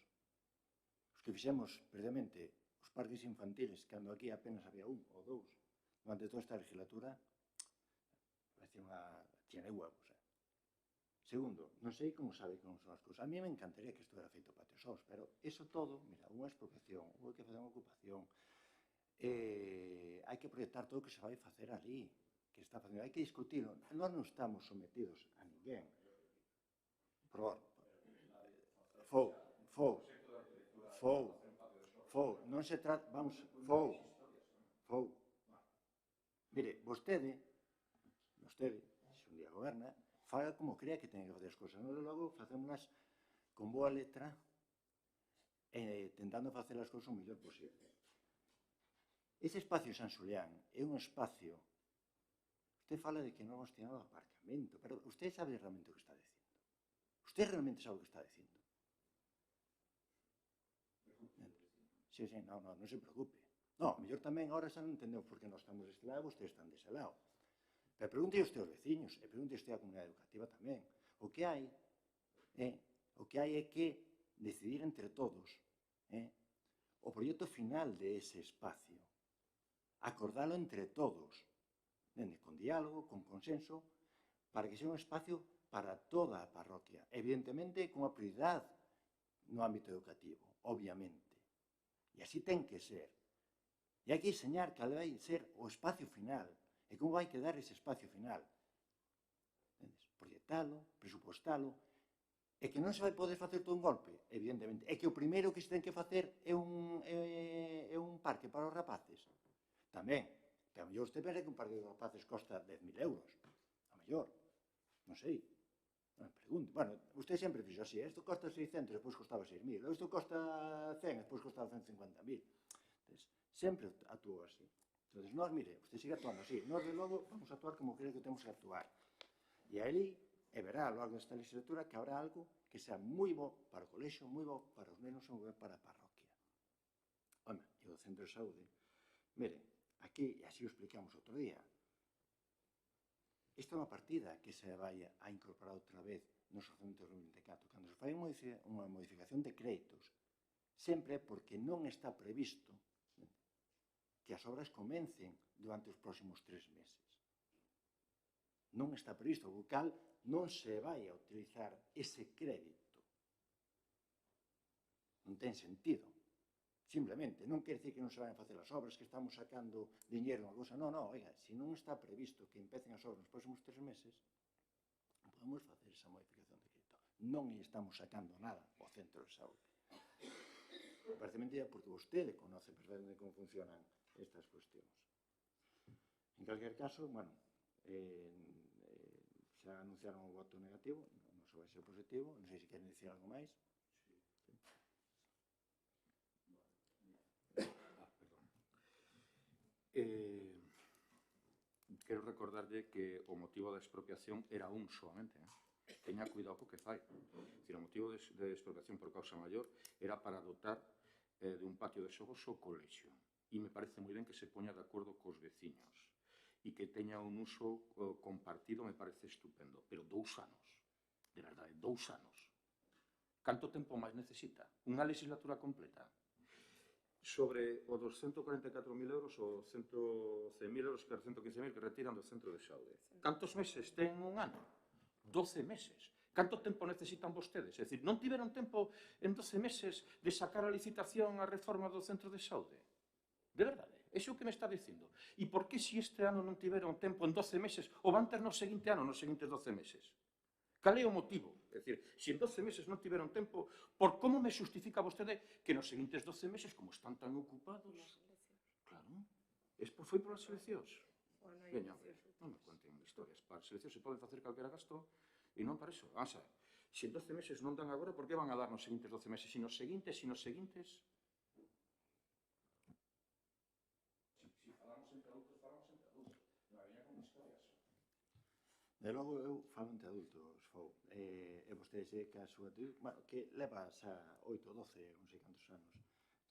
os que fixemos, precisamente, os parques infantiles, cando aquí apenas había un ou dous, durante toda esta legislatura, parece unha tiene huevos. Segundo, non sei como sabe como son as cousas. A mí me encantaría que estuvera feito patio sós, pero eso todo, mira, unha expropiación, hai que facer unha ocupación, hai que proyectar todo o que se vai facer ali, que está facendo, hai que discutirlo. Nós non estamos sometidos a ninguén. Por non se trata, vamos, mire, vostede, se un día goberna, faga como crea que ten que facer as cousas. Nós logo facémolas con boa letra tentando facer as cousas o mellor posible. Ese espacio San Xulián é un espacio, usted fala de que non hemos tirado aparcamento, pero usted sabe realmente o que está dicindo. Usted realmente sabe o que está dicindo. Sí, non se preocupe. Non, mellor tamén agora xa non entendemos por que nós estamos deste lado e vostedes están dese lado. Pero pregunte usted aos veciños e pregunte usted á comunidade educativa tamén. O que hai é que decidir entre todos o proxecto final de ese espacio. Acordalo entre todos, con diálogo, con consenso, para que sea un espacio para toda a parroquia. Evidentemente, con a prioridade no ámbito educativo, obviamente. E así ten que ser. E hai que diseñar cal vai ser o espacio final e como vai quedar ese espacio final. Proyectalo, presupostalo, e que non se vai poder facer todo un golpe, evidentemente. É que o primeiro que se ten que facer é un parque para os rapaces. Tamén, que a mellor usted pensa que un parque de rapaces costa 10.000 euros. A mellor, non sei. Non me pregunte. Bueno, usted sempre fixo así, isto costa 600, despois costaba 6.000, isto costa 100, despois costaba 150.000. Sempre actuou así. Entón, nós, mire, usted sigue actuando así. Nós, de logo, vamos a actuar como creo que temos que actuar. E aí, e verá, logo desta legislatura, que habrá algo que sea moi bo para o colexio, moi bo para os nenos e moi bo para a parroquia. Home, e o centro de saúde. Mire, aquí, e así o explicamos outro día, esta é unha partida que se vai a incorporar outra vez nos orçamentos de 2024. Cando se fai unha modificación de créditos, sempre é porque non está previsto que as obras comencen durante os próximos 3 meses. Non está previsto, o cal non se vai a utilizar ese crédito. Non ten sentido. Simplemente, non quer decir que non se vayan a facer as obras, que estamos sacando diñeiro unha cousa. Non, oiga, se non está previsto que empecen as obras nos próximos 3 meses, non podemos facer esa modificación de crédito. Non estamos sacando nada ao centro de saúde. Parece mentira porque vostede conoce perfectamente como funcionan estas cuestións. En calquer caso, bueno, xa anunciaron o voto negativo, non só vai ser positivo, non sei se queren dicir algo máis. Quero recordarlle que o motivo da expropiación era un solamente. Teña cuidado co que fai. O motivo de expropiación por causa maior era para dotar de un patio de xogos o colexio. E me parece moi ben que se poña de acordo cos veciños e que teña un uso compartido, me parece estupendo. Pero 2 anos, de verdade, 2 anos. Canto tempo máis necesita? Unha legislatura completa? Sobre o dos 144.000 euros ou 100.000 euros, que 115.000 que retiran do centro de saúde. Cantos meses ten un ano? 12 meses. Canto tempo necesitan vostedes? É dicir, non tiveron tempo en 12 meses de sacar a licitación a reforma do centro de saúde? De verdade? Iso é o que me está dicindo. E por que se este ano non tiveron tempo en 12 meses o van ter no seguinte ano, nos seguintes 12 meses? Cal é o motivo? É dicir, se en 12 meses non tiveron tempo, por como me justifica vostede que nos seguintes 12 meses, como están tan ocupados... Claro, foi por as eleccións. Veña, non me conten historias. Para as eleccións se poden facer calquera gasto e non para iso. Ansa, se en 12 meses non dan agora, por que van a dar nos seguintes 12 meses? Se nos seguintes, Se falamos entre adultos, falamos entre adultos. Non veña con historias. De logo, eu falo entre adultos, e vostede sei que a súa bueno, que leva xa 8, 12, non sei cantos anos,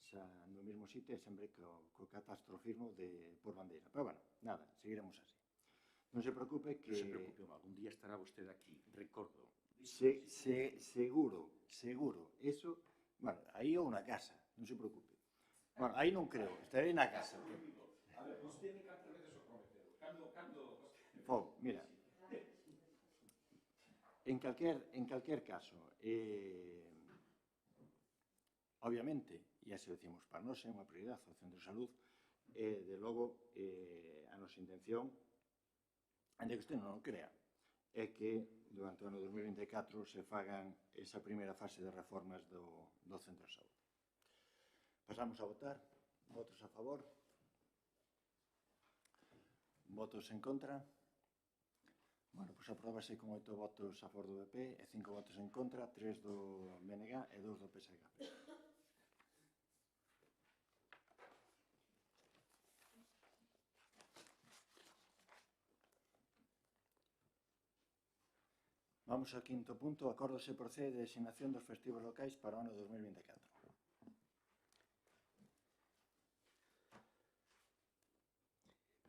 xa no mesmo sitio e sempre co catastrofismo por bandeira. Pero, bueno, nada, seguiremos así. Non se preocupe que... Non se preocupe, algún día estará vostede aquí, recordo. Seguro. Eso, bueno, aí ou na casa, non se preocupe. Bueno, aí non creo, estarei na casa. A ver, vostede cantas veces o prometeu? Mira, en calquer caso, obviamente, e así decimos, para nós é unha prioridade o centro de salud, de logo, a nosa intención, ainda que usted non o crea, é que durante o ano 2024 se fagan esa primeira fase de reformas do centro de saúde. Pasamos a votar. Votos a favor? Votos en contra? Bueno, pois apróbase con 8 votos a favor do PP e 5 votos en contra, 3 do BNG e 2 do PSG. Vamos ao quinto punto. Acordo se procede de designación dos festivos locais para o ano 2024.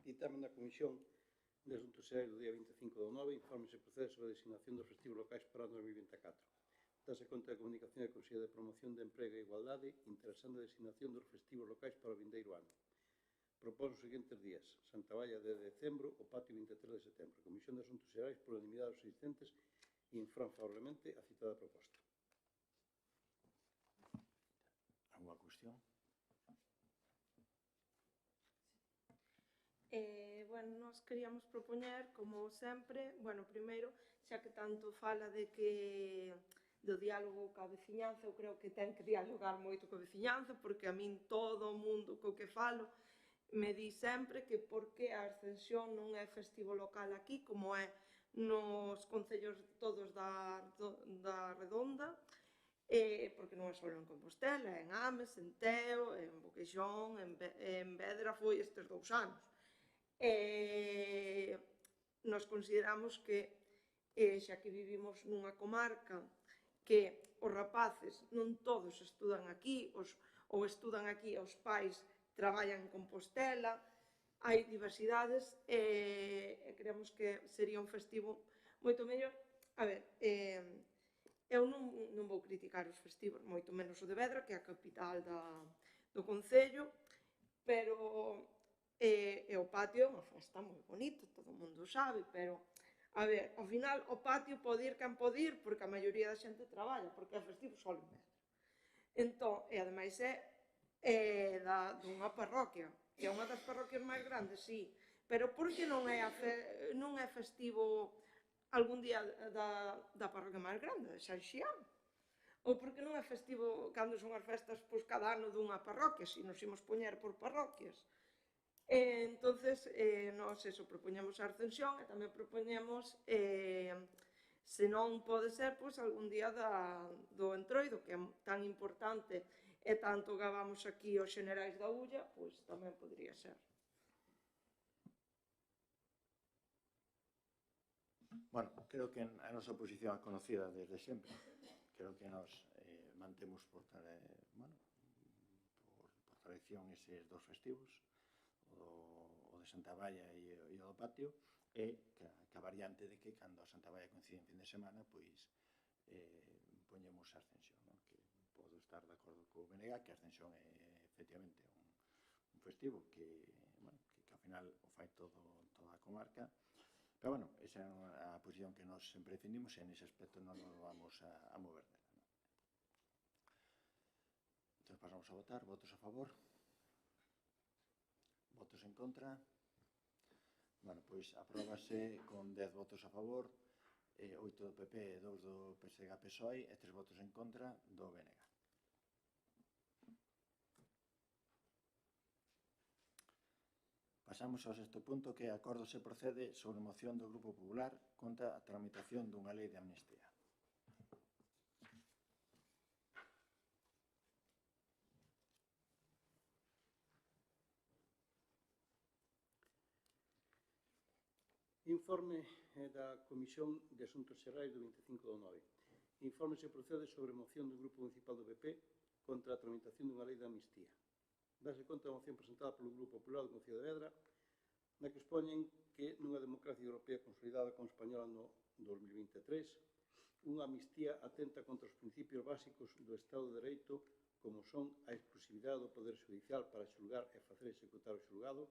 Ditamen da Comisión de Asuntos Xerais do día 25/9, informe se procede sobre a designación dos festivos locais para o ano 2024. Dase conta da comunicación da Consellería de Promoción de Emprego e Igualdade interesando a designación dos festivos locais para o vindeiro ano. Propón os seguintes días: Santa Valla de decembro, o Patio 23 de setembro. A Comisión de Asuntos Xerais, por unanimidade dos asistentes, infran favorablemente a citada proposta. Alguna cuestión? Bueno, nós queríamos propoñer, como sempre, bueno, primeiro, xa que tanto fala de que do diálogo coa veciñanza, eu creo que ten que dialogar moito coa veciñanza, porque a min todo o mundo co que falo me di sempre que por que a Ascensión non é festivo local aquí, como é nos concellos todos da Redonda, porque non é só en Compostela, en Ames, en Teo, en Boqueixón, en Vedra foi estes 2 anos. Nos consideramos que, xa que vivimos nunha comarca que os rapaces non todos estudan aquí, ou estudan aquí, os pais traballan en Compostela, hai diversidades, e creemos que sería un festivo moito mellor. A ver, eu non vou criticar os festivos, moito menos o de Vedra, que é a capital do concello, pero o patio é unha festa moi bonita, todo o mundo sabe, pero, a ver, ao final, o patio pode ir quen pode ir, porque a maioría da xente traballa, porque é festivo só en Vedra. Entón, e ademais é dunha parroquia, que é unha das parroquias máis grandes, sí, pero por que non é festivo algún día da parroquia máis grande, de San Xián? Ou por que non é festivo cando son as festas cada ano dunha parroquia, se nos imos poñer por parroquias? Entonces, nós eso, propoñemos a Ascensión e tamén propoñemos, se non pode ser, pois, algún día do Entroido, que é tan importante e tanto gabamos aquí os xenerais da Ulla, pois tamén podría ser. Bueno, creo que a nosa posición é conocida desde sempre. Creo que nos mantemos por tradición eses 2 festivos, o de Santa Valla e o do Patio, e que a variante de que cando a Santa Valla coincide en fin de semana, pois poñemos a Ascensión, non? Que podo estar de acordo co BNG, que a Ascensión é efectivamente un festivo que ao final o fai toda a comarca, pero bueno, esa é a posición que nós sempre defendimos e nese aspecto non nos vamos a mover dela, non? Entón pasamos a votar. Votos a favor? Votos en contra? Bueno, pois apróbase con 10 votos a favor, 8 do PP, 2 do PSG-PSOE e 3 votos en contra do BNG. Pasamos ao sexto punto, que é acordo se procede sobre moción do Grupo Popular contra a tramitación dunha lei de amnistía. Informe da Comisión de Asuntos Xerais do 25/9. Informe se procede sobre moción do Grupo Municipal do PP contra a tramitación dunha lei de amnistía. Dase conta da moción presentada polo Grupo Popular do Concello de Vedra, na que expoñen que nunha democracia europea consolidada como española no 2023, unha amnistía atenta contra os principios básicos do Estado de Dereito, como son a exclusividade do Poder Judicial para xulgar e facer executar o xulgado,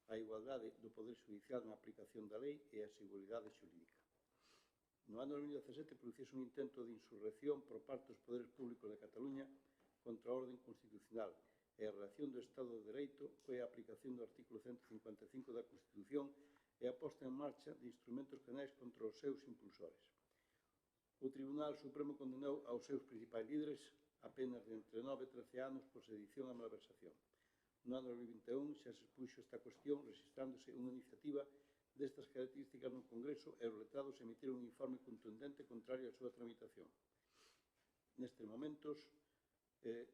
a igualdade do Poder Judicial na aplicación da lei e a seguridade xurídica. No ano 2017 produciuse un intento de insurrección por parte dos poderes públicos de Cataluña contra a orden constitucional e a relación do Estado de Dereito coa aplicación do artículo 155 da Constitución e a posta en marcha de instrumentos penais contra os seus impulsores. O Tribunal Supremo condenou aos seus principais líderes a penas de entre 9 e 13 anos por sedición e malversación. No ano 2021 xa se expuxo esta cuestión registrándose unha iniciativa destas características no Congreso e os letrados emitiron un informe contundente contrario á súa tramitación. Nestes momentos,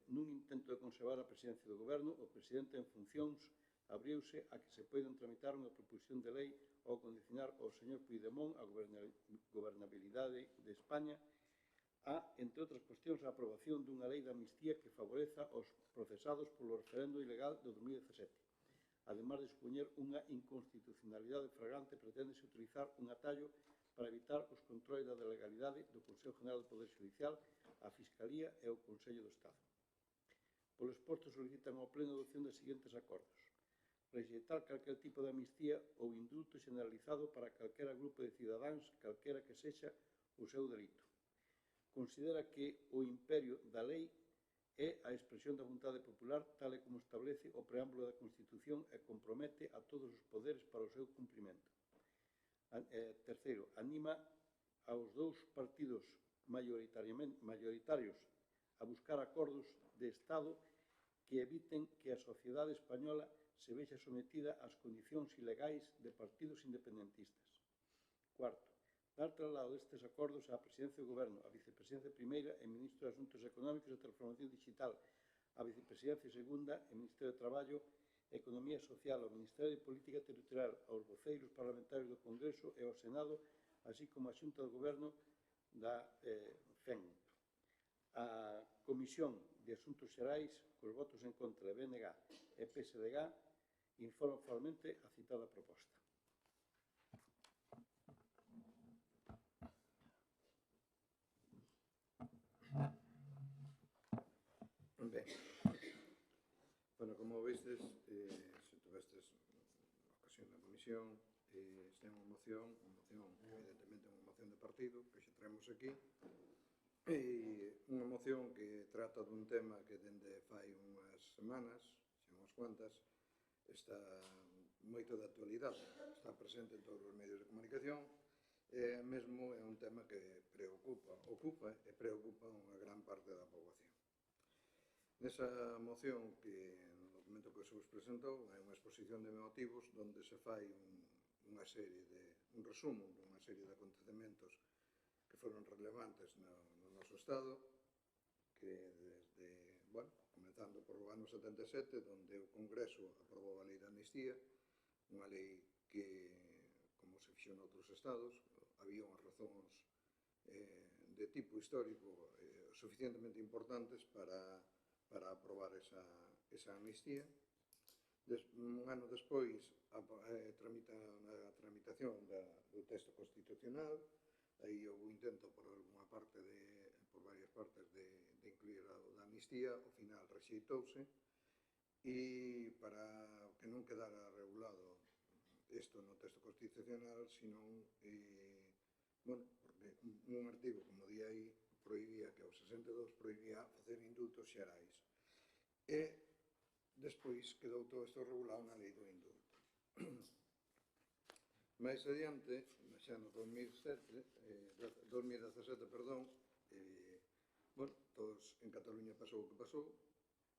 nun intento de conservar a presidencia do Goberno, o presidente en funcións abriuse a que se poidan tramitar unha proposición de lei ao condicionar ao señor Puigdemont a gobernabilidade de España a, entre outras cuestións, a aprobación dunha lei de amnistía que favoreza os procesados polo referendo ilegal do 2017. Ademais de supoñer unha inconstitucionalidade flagrante, preténdese utilizar un atallo para evitar os controis da legalidade do Consello General do Poder Judicial, a Fiscalía e o Consello do Estado. Polo exposto solicitan ao Pleno a adopción dos seguintes acordos. Rexeitar calquer tipo de amnistía ou indulto generalizado para calquera grupo de cidadáns, calquera que sexa o seu delito. Considera que o imperio da lei é a expresión da vontade popular tal e como establece o preámbulo da Constitución e compromete a todos os poderes para o seu cumprimento. Terceiro, anima aos dous partidos maioritarios a buscar acordos de Estado que eviten que a sociedade española se vexa sometida ás condicións ilegais de partidos independentistas. Cuarto, dar traslado destes acordos á Presidencia do Goberno, á Vicepresidencia Primeira e Ministro de Asuntos Económicos e Transformación Digital, á Vicepresidencia Segunda e Ministerio de Traballo e Economía Social, ao Ministerio de Política Territorial, aos voceiros parlamentarios do Congreso e ao Senado, así como á Xunta do Goberno da FEN. A Comisión de Asuntos Xerais, cos votos en contra de BNG e PSDG, informa formalmente a citada proposta. Ben, bueno, como vistes, se tuvestes ocasión da comisión, esta é unha moción, evidentemente unha moción de partido, que xa traemos aquí, e unha moción que trata dun tema que dende fai unhas semanas, xa unhas cuantas, está moito de actualidade, está presente en todos os medios de comunicación, e mesmo é un tema que ocupa e preocupa unha gran parte da poboación. Nesa moción, que no documento que se vos presentou, é unha exposición de motivos onde se fai un resumo dunha serie de acontecementos que foron relevantes no noso Estado, que desde, bueno, comenzando por o ano 77, onde o Congreso aprobou a lei de amnistía, unha lei que, como se fixo noutros estados, había unhas razóns de tipo histórico suficientemente importantes para aprobar esa amnistía. Un ano despois, a tramitación do texto constitucional, aí houve intento por varias partes de incluir a da amnistía, ao final rexeitouse, e para que non quedara regulado isto no texto constitucional, senón, bueno, porque un artigo, como di aí, prohibía que ao 62 prohibía facer indultos xerais. E despois quedou todo isto regulado na lei do indulto. Mais adiante, xa no 2017, bueno, todos en Cataluña pasou o que pasou,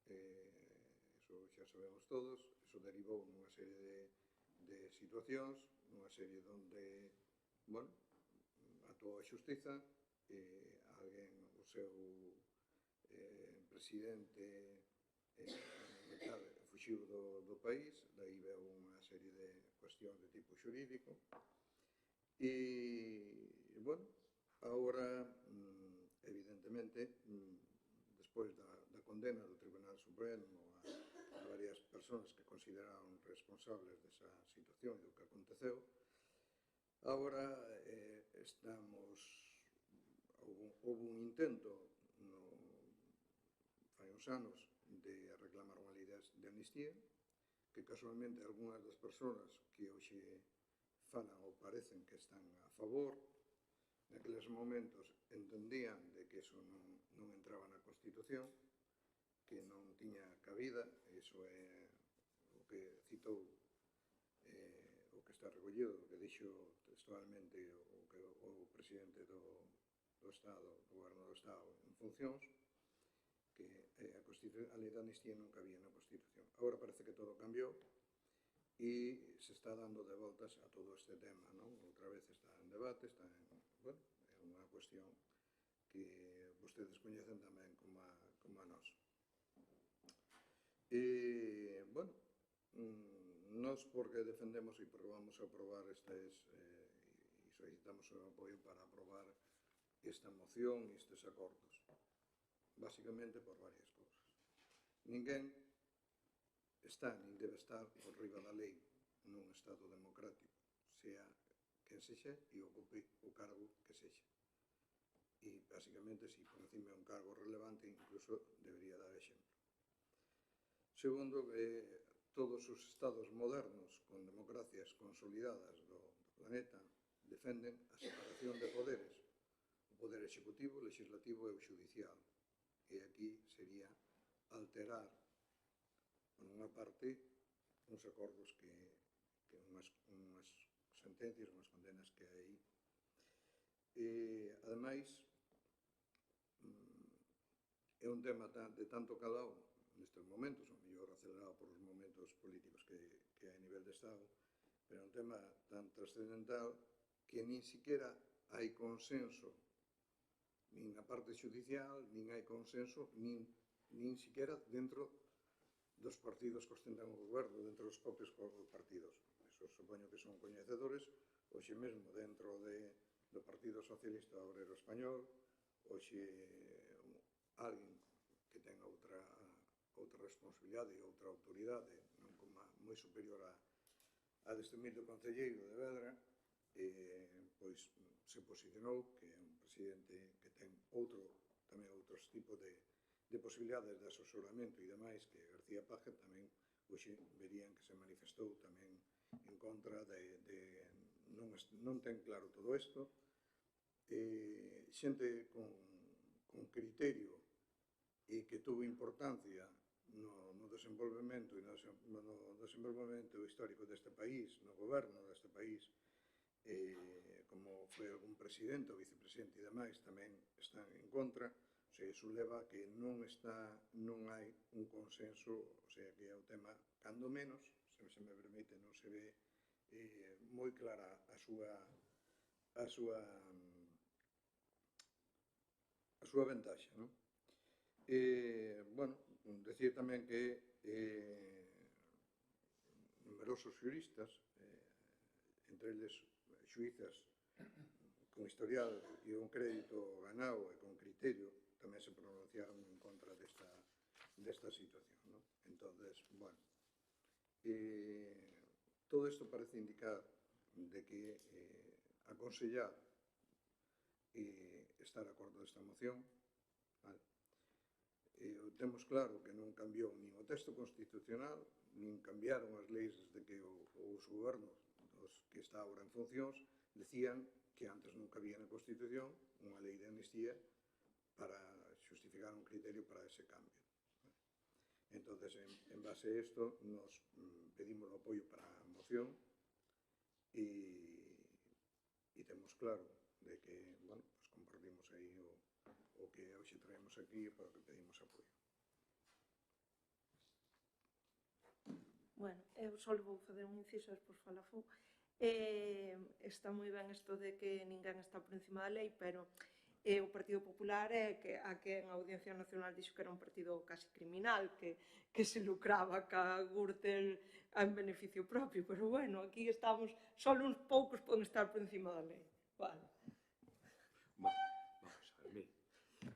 eso xa sabemos todos, eso derivou nunha serie de situacións, nunha serie onde, bueno, actuou a xustiza, alguén, o seu presidente, fuxiu do país, daí veu unha serie de cuestións de tipo xurídico, e, bueno, agora, evidentemente, despois da condena do Tribunal Supremo a varias persoas que consideraron responsables desa situación e do que aconteceu, agora houve un intento fai uns anos de reclamar unha lei de amnistía, que casualmente algunhas das persoas que hoxe falan ou parecen que están a favor, naqueles momentos entendían de que eso non entraba na Constitución, que non tiña cabida, iso é o que citou, o que está recollido, o que dixo textualmente o presidente do Estado, do Goberno do Estado en funcións, que a lei de amnistía non cabía na Constitución. Agora parece que todo cambiou e se está dando de voltas a todo este tema, non? Outra vez está en debate, bueno, é unha cuestión que vostedes coñecen tamén como a nós. E, bueno, Nós, porque defendemos e porque vamos a aprobar estes, e solicitamos o apoio para aprobar esta moción e estes acordos, basicamente por varias cousas. Ninguén está, nin debe estar, por riba da lei nun Estado democrático, sea quen sexa e ocupe o cargo que sexa. E, basicamente, se por encima é un cargo relevante, incluso debería dar exemplo. Segundo, todos os estados modernos con democracias consolidadas do planeta defenden a separación de poderes, o poder executivo, o legislativo e o judicial. E aquí sería alterar, por unha parte, uns acordos que unhas sentencias, unhas condenas que hai. Ademais, é un tema de tanto calao nestes momentos, o mellor acelerado por os momentos políticos que hai a nivel de Estado, pero é un tema tan trascendental que nin siquiera hai consenso nin a parte judicial, nin hai consenso, nin siquiera dentro dos partidos que ostentan o goberno, dentro dos propios partidos. Eso supoño que son coñecedores, hoxe mesmo dentro do Partido Socialista Obrero Español, hoxe alguén que ten outra responsabilidade e outra autoridade, non como moi superior a deste humilde concelleiro de Vedra, pois se posicionou que é un presidente que ten tamén outros tipos de posibilidades de asesoramento e demais que García Paje tamén hoxe verían que se manifestou tamén en contra non ten claro todo isto, xente con criterio e que tuvo importancia no desenvolvemento e no desenvolvemento histórico deste país, no goberno deste país, como foi algún presidente ou vicepresidente e demais, tamén están en contra. O sea, iso leva a que non hai un consenso, o sea, que é o tema, cando menos, se me permite, non se ve moi clara a súa ventaxa, non? Bueno, decir tamén que numerosos xuristas, entre eles xuízas con historial e un crédito ganado e con criterio, tamén se pronunciaron en contra desta situación, non? Entonces, bueno, todo isto parece indicar de que aconsellar estar de acordo desta moción, vale? Temos claro que non cambiou nin o texto constitucional, nin cambiaron as leis desde que os gobernos dos que está agora en funcións decían que antes non cabía na Constitución unha lei de amnistía para justificar un criterio para ese cambio. Entonces, en base a isto, nos pedimos o apoio para a moción e temos claro de que, bueno, pues compartimos aí o que hoxe traemos aquí e para o que pedimos apoio. Bueno, eu só vou fazer un inciso despois fala Fu. Está moi ben isto de que ninguén está por encima da lei, pero o Partido Popular é a que en Audiencia Nacional dixo que era un partido casi criminal, que se lucraba ca Gürtel en beneficio propio, pero bueno, aquí estamos, só uns poucos poden estar por encima da lei. Vale. Bueno, vamos a ver, mire,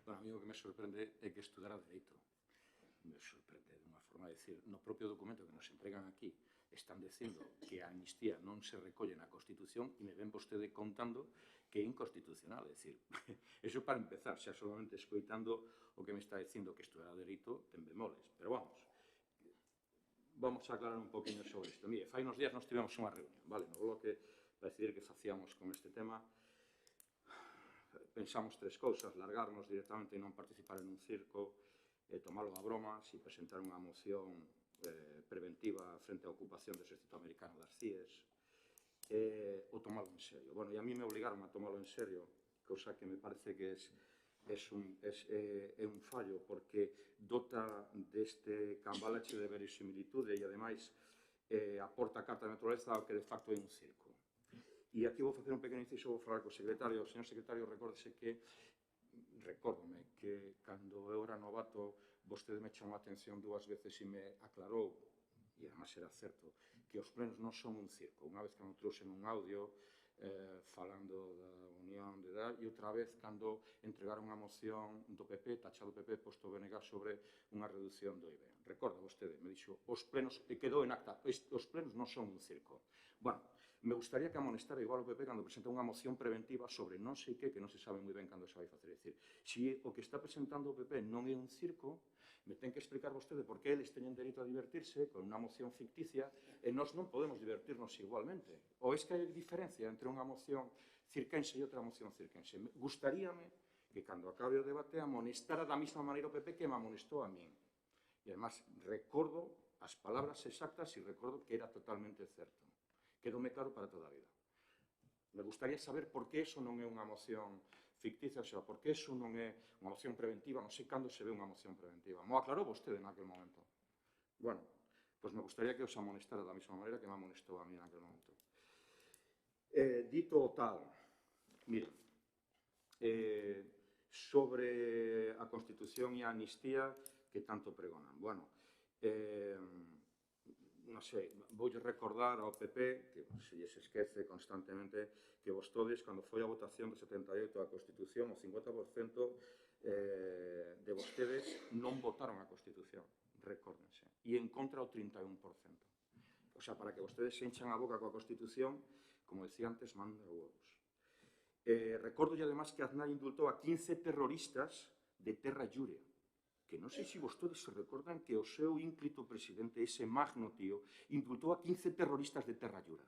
bueno, a mí o que me sorprende é que estudara Dereito. Me sorprende de unha forma de decir, no propio documento que nos entregan aquí, están dicindo que a amnistía non se recolle na Constitución e me ven vostede contando que é inconstitucional. É dicir, eso para empezar, xa solamente escoitando o que me está dicindo que estudara Dereito, ten bemoles. Pero vamos a aclarar un poquinho sobre isto. Mire, fai uns días nos tivemos unha reunión, vale, no bloque, para decidir que facíamos con este tema. Pensamos tres cousas: largarnos directamente e non participar en un circo, tomarlo a bromas e presentar unha moción preventiva frente á ocupación do exército americano das CIES, ou tomarlo en serio. Bueno, e a mí me obligaron a tomarlo en serio, cousa que me parece que é un fallo, porque dota deste cambalache de verisimilitude e, ademais, aporta a carta de naturaleza ao que de facto é un circo. E aquí vou facer un pequeno inciso, vou falar co secretario. O señor secretario, recórdome que cando eu era novato vostede me chamou a atención dúas veces e me aclarou, e mas será certo, que os plenos non son un circo. Unha vez cando trouxen un audio falando da Unión de edad e outra vez cando entregaron unha moción do PP, tachado do PP, posto BNG sobre unha reducción do IBE. Recorda vostede, me dixo, os plenos, e quedou en acta, os plenos non son un circo. Bueno, me gustaría que amonestara igual o PP cando presenta unha moción preventiva sobre non sei que non se sabe moi ben cando se vai facer. É dicir, se o que está presentando o PP non é un circo, me ten que explicar vostede por que eles teñen dereito a divertirse con unha moción ficticia e nós non podemos divertirnos igualmente. Ou é que hai diferencia entre unha moción cirquense e outra moción cirquense. Gustaríame que cando acabe o debate amonestara da mesma maneira o PP que me amonestou a min. E, además, recordo as palabras exactas e recordo que era totalmente certo. Quedoume claro para toda a vida. Me gustaría saber por que eso non é unha moción ficticia, ou sea, por que eso non é unha moción preventiva, non sei cando se ve unha moción preventiva. Mo aclarou vostede naquele momento. Bueno, pois me gustaría que os amonestara da mesma maneira que me amonestou a mí naquele momento. Dito o tal, mire, sobre a Constitución e a amnistía que tanto pregonan. Bueno, non sei, voulle recordar ao PP, que se lles esquece constantemente, que vostedes, cando foi a votación do 78 da Constitución, o 50% de vostedes non votaron a Constitución, recórdense, e en contra o 31%. O sea, para que vostedes se enchan a boca coa Constitución, como decía antes, manda huevos. Recórdolle, además, que Aznar indultou a 15 terroristas de Terra Llure, que non sei se vostedes se recordan que o seu ínclito presidente, ese magno tío, indultou a 15 terroristas de Terra Llura.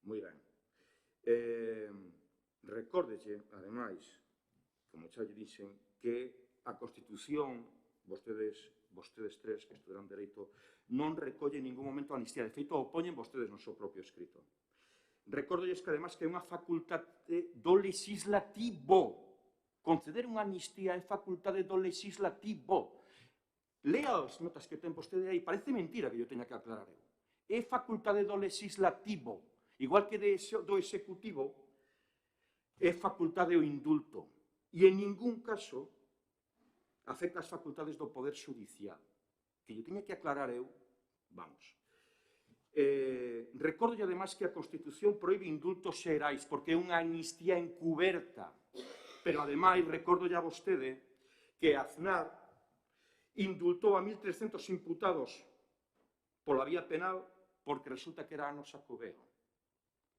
Moi ben. Recórdelle, ademais, como xa lle dixen, que a Constitución, vostedes tres que estudaran Dereito, non recolle en ningún momento a amnistía. De feito, o poñen vostedes no seu propio escrito. Recórdolles que, ademais, que é unha facultade do legislativo. Conceder unha amnistía é facultade do legislativo. Lea as notas que ten vostede aí. Parece mentira que yo teña que aclarar eu. É facultade do legislativo. Igual que do executivo, é facultade o indulto. E en ningún caso afecta as facultades do Poder Judicial. Que yo teña que aclarar eu, vamos. Recordo, ademais, que a Constitución proíbe indultos xerais, porque é unha amnistía encuberta. Pero, ademais, recordo a vostede que Aznar indultou a 1.300 imputados pola vía penal porque resulta que era ano Xacobeo.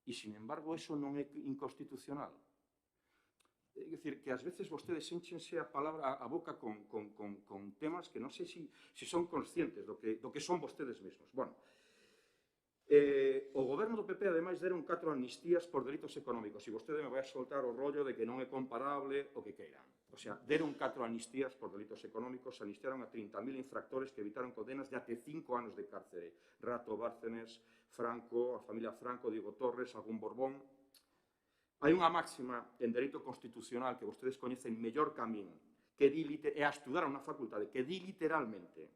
E, sin embargo, eso non é inconstitucional. É dicir, que ás veces vostedes énchense a boca con temas que non sei se son conscientes do que son vostedes mesmos. Bueno, o goberno do PP, ademais, deron 4 amnistías por delitos económicos. E vostede me vai a soltar o rollo de que non é comparable o que queiran. O sea, deron 4 amnistías por delitos económicos, amnistiaron a 30.000 infractores que evitaron condenas de até 5 anos de cárcere. Rato, Bárcenas, Franco, a familia Franco, Diego Torres, algún Borbón. Hai unha máxima en dereito constitucional que vostedes coñecen mellor que a min, e a estudar unha facultade, que di literalmente,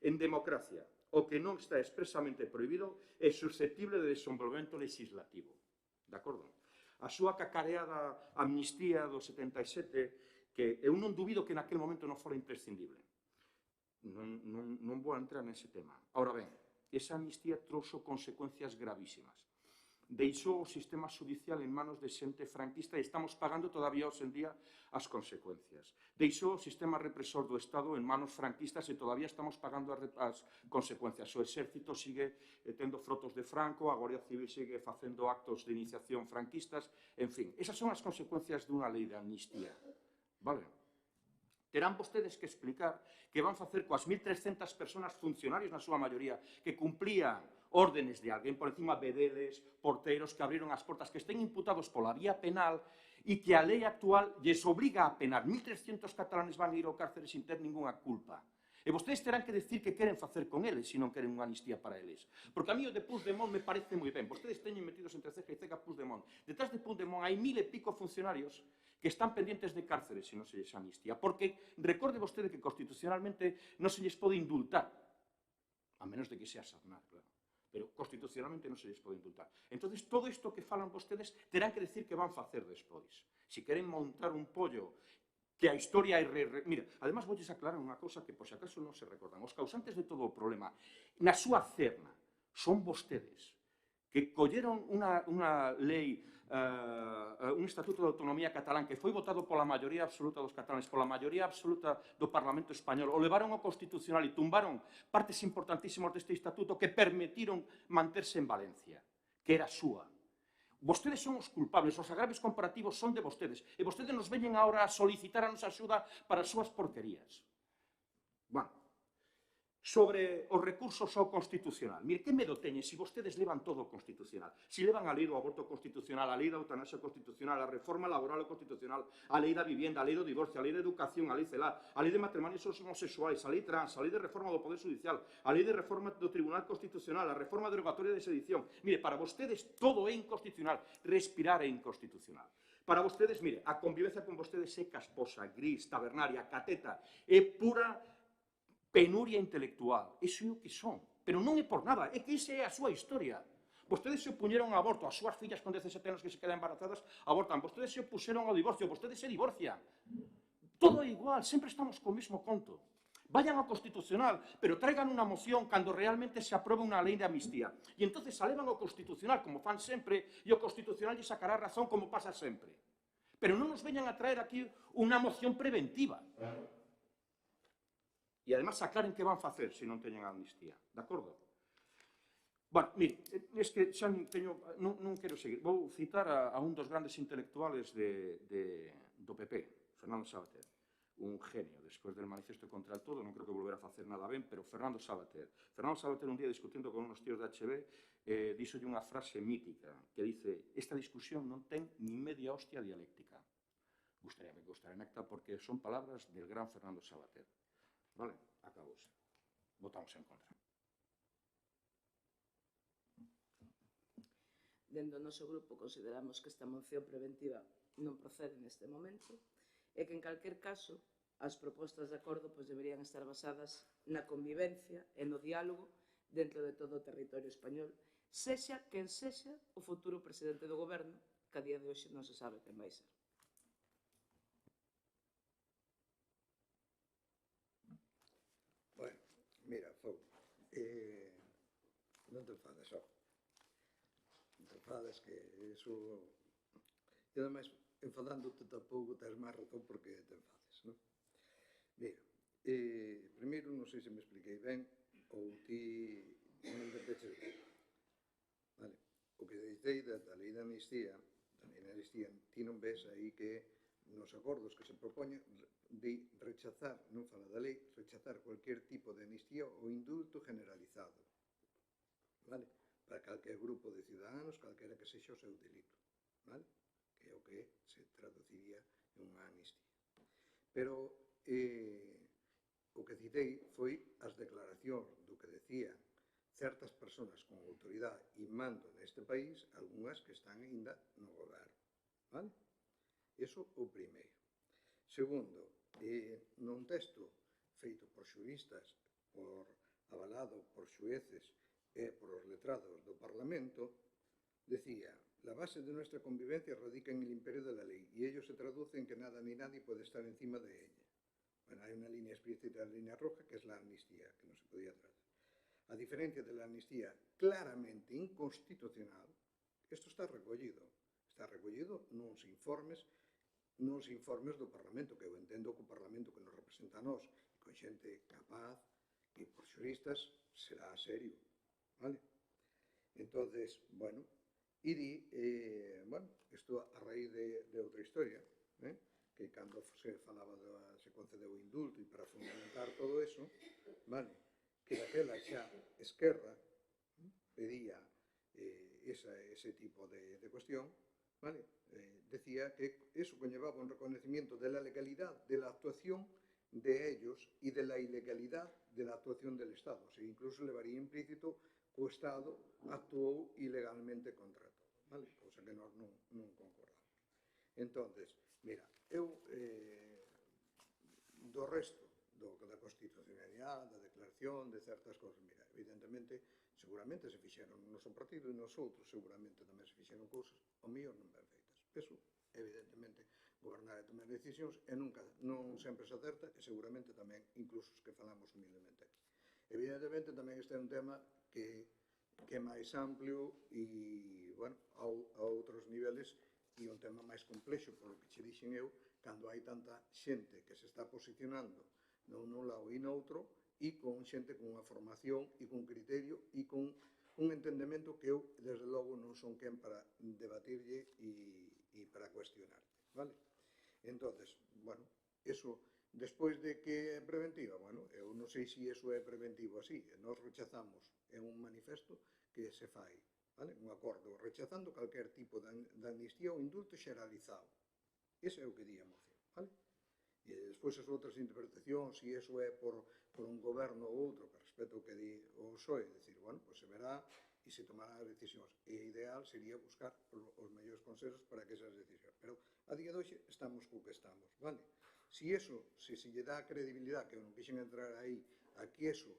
en democracia, o que non está expresamente prohibido é susceptible de desenvolvemento legislativo. De acordo? A súa cacareada amnistía do 77, que eu non dubido que naquele momento non fora imprescindible. Non vou entrar nese tema. Ahora ben, esa amnistía trouxo consecuencias gravísimas. Deixou o sistema judicial en manos de xente franquista e estamos pagando todavía hoxe en día as consecuencias. Deixou o sistema represor do Estado en manos franquistas e todavía estamos pagando as consecuencias. O exército sigue tendo frotos de Franco, a Guardia Civil sigue facendo actos de iniciación franquistas, en fin, esas son as consecuencias dunha lei de amnistía. Vale? Terán vostedes que explicar que van facer coas 1.300 personas funcionarios na súa maioría que cumplían órdenes de alguén, por encima bedeles, porteros que abriron as portas, que estén imputados pola vía penal e que a lei actual lles obriga a penar. 1.300 catalanes van ir ao cárcere sin ter ninguna culpa. E vostedes terán que decir que queren facer con eles se non queren unha amnistía para eles. Porque a mí o de Puigdemont me parece moi ben. Vostedes teñen metidos entre ceja e ceja Puigdemont. Detrás de Puigdemont hai 1.000 e pico funcionarios que están pendientes de cárceres se non se lles amnistía. Porque recorde vostede que constitucionalmente non se lles pode indultar, a menos de que sea Aznar, claro. Pero constitucionalmente non se lles pode indultar. Entón, todo isto que falan vostedes terán que decir que van facer despois. Se queren montar un pollo que a historia é... Mira, además, voulles aclarar unha cousa que, por se acaso, non se recordan. Os causantes de todo o problema, na súa cerna, son vostedes, que colleron unha lei, un estatuto de autonomía catalán que foi votado pola maioría absoluta dos catalanes, pola maioría absoluta do Parlamento español, o levaron ao Constitucional e tumbaron partes importantísimas deste estatuto que permitiron manterse en Valencia, que era súa. Vostedes son os culpables, os agravios comparativos son de vostedes, e vostedes nos veñen agora a solicitar a nosa axuda para as súas porquerías. Bueno, sobre os recursos ao Constitucional. Mire, que medo teñen se vostedes levan todo o Constitucional? Se levan a lei do aborto constitucional, a lei da eutanasia constitucional, a reforma laboral constitucional, a lei da vivienda, a lei do divorcio, a lei da educación, a lei CELA, a lei de matrimonios homosexuais, a lei trans, a lei de reforma do Poder Judicial, a lei de reforma do Tribunal Constitucional, a reforma derogatoria de sedición. Mire, para vostedes todo é inconstitucional. Respirar é inconstitucional. Para vostedes, mire, a convivencia con vostedes é casposa, gris, tabernaria, cateta, é pura penuria intelectual. Iso é o que son. Pero non é por nada, é que esa é a súa historia. Vostedes se opuñeron ao aborto, as súas fillas con 17 anos que se quedan embarazadas abortan. Vostedes se opuxeron ao divorcio, vostedes se divorcian. Todo é igual, sempre estamos co mesmo conto. Vayan ao Constitucional, pero traigan unha moción cando realmente se aprobe unha lei de amnistía. E entonces alevan ao Constitucional, como fan sempre, e o Constitucional lle sacará razón como pasa sempre. Pero non nos veñan a traer aquí unha moción preventiva. E, además, aclaren que van facer se non teñen amnistía. De acordo? Bueno, mire, es que xa non quero seguir. Vou citar a un dos grandes intelectuales do PP, Fernando Savater, un genio, despois del manifesto contra el todo, non creo que volver a facer nada ben, pero Fernando Savater. Fernando Savater un día discutindo con unos tíos de HB, díxolle unha frase mítica que dice: esta discusión non ten ni media hostia dialéctica. Gustaríame que gustara necta porque son palabras del gran Fernando Savater. Vale, acabouse. Votamos en contra. Dende o noso grupo consideramos que esta moción preventiva non procede neste momento e que, en calquer caso, as propostas de acordo deberían estar basadas na convivencia e no diálogo dentro de todo o territorio español, sexa quen sexa o futuro presidente do goberno, que a día de hoxe non se sabe quen vai ser. Bueno, mira, Fou, non te enfades, ó. Non te enfades, que eso... E, ademais, enfadándote tampouco tes máis razón porque te enfades, non? Mira, primeiro, non sei se me expliquei ben, ou ti non entendeches ben. Vale, o que dicei da lei de amnistía, ti non ves aí que nos acordos que se propoñen de rechazar, non fala da lei, rechazar cualquier tipo de amnistía ou indulto generalizado, vale? Para calquer grupo de ciudadanos, calquera que sexa o seu delito, vale? Que é o que se traduciría en unha amnistía. Pero o que citei foi as declaracións do que decían certas persoas con autoridade e mando neste país, algunhas que están ainda no goberno, vale? Iso o primeiro. Segundo, nun texto feito por xuristas, avalado por xueces e por os letrados do Parlamento, decía: la base de nuestra convivencia radica en el imperio de la ley y ello se traduce en que nada ni nadie puede estar encima de ella. Bueno, hay una línea explícita, la línea roja, que es la amnistía, que no se podía tratar. A diferencia de la amnistía claramente inconstitucional, isto está recollido nuns informes do Parlamento, que eu entendo que o Parlamento que nos representa a nós, con xente capaz e por xuristas, será serio, vale? Entonces, bueno, e di, bueno, isto a raíz de outra historia, que cando se falaba, se concedeu o indulto e para fundamentar todo eso, vale, que daquela xa Esquerra pedía ese tipo de cuestión, vale, decía que eso conllevaba un reconocimiento de la legalidad de la actuación de ellos y de la ilegalidad de la actuación del Estado. O sea, incluso levaría implícito que o Estado actuou ilegalmente contra todo, vale? Cousa que nós non concordamos. Entonces, mira, eu do resto da constitucionalidade, da declaración, de certas cosas, mira, evidentemente, seguramente se fixeron no noso partido e nos outros seguramente tamén se fixeron cousas, o mellor non ben feitas. Eso, evidentemente, gobernar e tomar decisións e non sempre se acerta e seguramente tamén, incluso os que falamos humildemente aquí. Evidentemente, tamén este é un tema que que é máis amplio e, bueno, a outros niveles e un tema máis complexo, polo que che dixen eu, cando hai tanta xente que se está posicionando nun lado e noutro e con xente con unha formación e con criterio e con un entendemento que eu, desde logo, non son quen para debatirlle e para cuestionar, vale? Entonces, bueno, eso, despois de que é preventiva, bueno, eu non sei se eso é preventivo así, nós rechazamos, é un manifesto que se fai, vale? Un acordo rechazando calquer tipo de amnistía ou indulto xeralizado. Ese é o que di a moción, vale? E despois as outras interpretacións, se iso é por un goberno ou outro, que respeto o que di o PSOE, decir, bueno, pois se verá e se tomarán as decisións. E o ideal sería buscar os mellores consensos para que esas decisións. Pero a día de hoxe estamos co que estamos, vale? Se iso, se lle dá credibilidade, que eu non quixen entrar aí, a que iso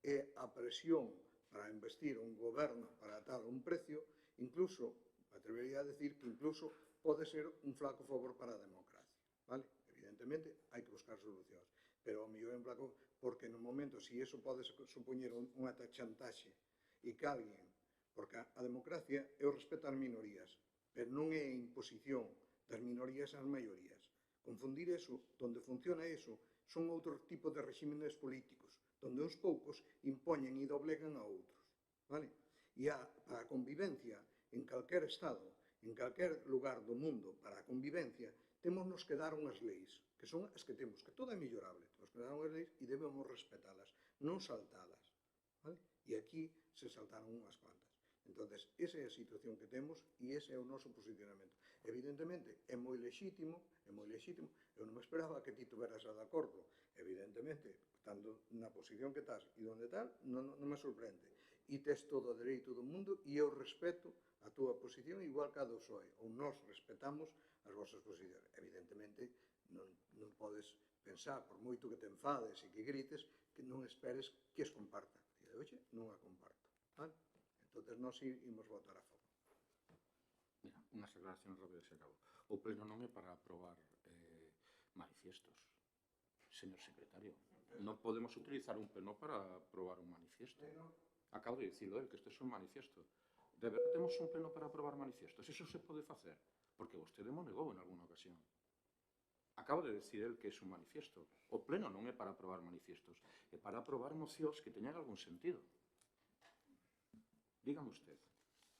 é a presión para investir un goberno para tal un precio, incluso, atrevería a decir que incluso pode ser un flaco favor para a democracia, vale? Evidentemente, hai que buscar solucións, pero ao mellor é un flaco porque no momento, se iso pode supoñer unha chantaxe e que alguén, porque a democracia é o respeto ás minorías, pero non é a imposición das minorías ás maiorías. Confundir eso, donde funciona eso, son outros tipos de regímenes políticos, donde uns poucos impoñen e doblegan a outros, vale? E a convivencia en calquer estado, en calquer lugar do mundo, para a convivencia, temosnos que dar unhas leis, que son as que temos, que todo é mellorable, temos que dar unhas leis e debemos respetalas, non saltalas, vale? E aquí se saltaron unhas cuantas. Entonces, esa é a situación que temos e ese é o noso posicionamento. Evidentemente, é moi lexítimo, eu non me esperaba que ti tuveras de acordo, evidentemente, estando na posición que estás e onde tal, non me sorprende. E tes todo o dereito do mundo e eu respeto a túa posición igual que a do PSOE, ou nós respetamos as vosas posicións. Evidentemente, non podes pensar, por moito que te enfades e que grites, que non esperes que as comparta. E de hoxe non a comparto, vale? Entón, nós imos votar a favor. Mira, unhas aclaracións rápidas e acabo. O pleno non é para aprobar manifiestos, señor secretario. Non podemos utilizar un pleno para aprobar un manifiesto. Acabo de dicirlo, que este é un manifiesto. De verdade temos un pleno para aprobar manifiestos. Eso se pode facer, porque vostede mo negou en alguna ocasión. Acabo de decir el que é un manifiesto. O pleno non é para aprobar manifiestos, é para aprobar mocións que teñan algún sentido. Dígame usted.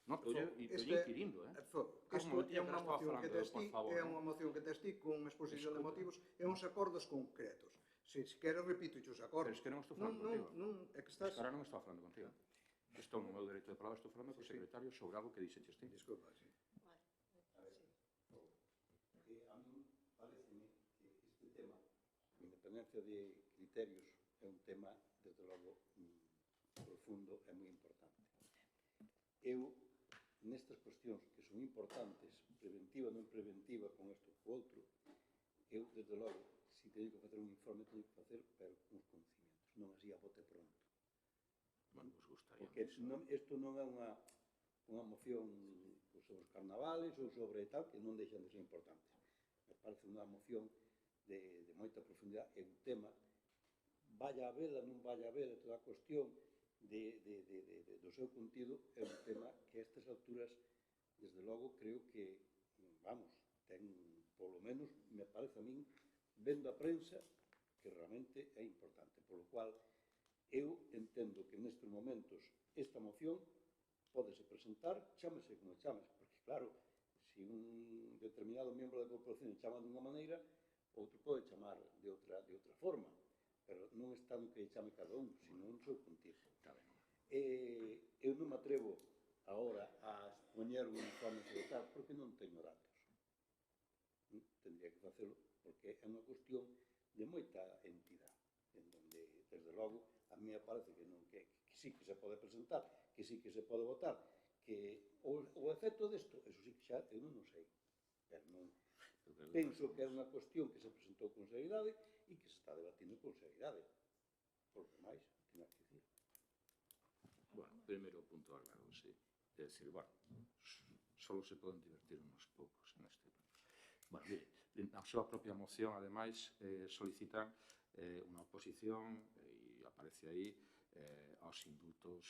Non, estou inquirindo, Isto é unha moción que tes ti, é unha moción que tes ti con exposición de motivos e uns acordos concretos. Se queres, repito os acordos. Pero es que non estou falando contigo. É que estás... Ahora non estou falando contigo. Estou no meu dereito de palabra, estou falando co secretario sobre algo que dixeches ti. Disculpa, sí. A mí pareceme que este tema, a independencia de criterios, é un tema, desde logo, profundo e moi importante. Eu, nestas cuestións que son importantes, preventiva, non preventiva, con isto ou outro, eu, desde logo, se teño que facer un informe, teño que facer, pero con os conocimientos, non así a bote pronto. Bueno, vos gustaría. Porque isto non é unha moción sobre os carnavales ou sobre tal, que non deixan de ser importantes. Me parece unha moción de moita profundidade, é un tema, vaya a vela, non vaya a vela, toda a cuestión do seu contido, é un tema que a estas alturas, desde logo, creo que, vamos, ten, polo menos, me parece a min, vendo a prensa, que realmente é importante. Polo cual, eu entendo que nestes momentos esta moción pódese presentar, chámese como chámese, porque claro, se un determinado membro da corporación chama dunha maneira, outro pode chamar de outra forma, pero non está no que chame cada un, sino no seu contido. Eu non me atrevo agora a expoñer un informe sobre tal, porque non teño datos. Tendría que facelo, porque é unha cuestión de moita entidade, en donde, desde logo, a mí me parece que sí que se pode presentar, que sí que se pode votar, que o efecto desto, eso sí que xa eu non o sei, pero non penso que é unha cuestión que se presentou con seriedade e que se está debatindo con seriedade. Por lo demais, que máis que dicir? Bueno, primeiro punto aclaro, sí. É dicir, bueno, solo se poden divertir uns poucos en este punto. Bueno, mire, na súa propia moción, ademais, solicitan unha oposición, e aparece aí, aos indultos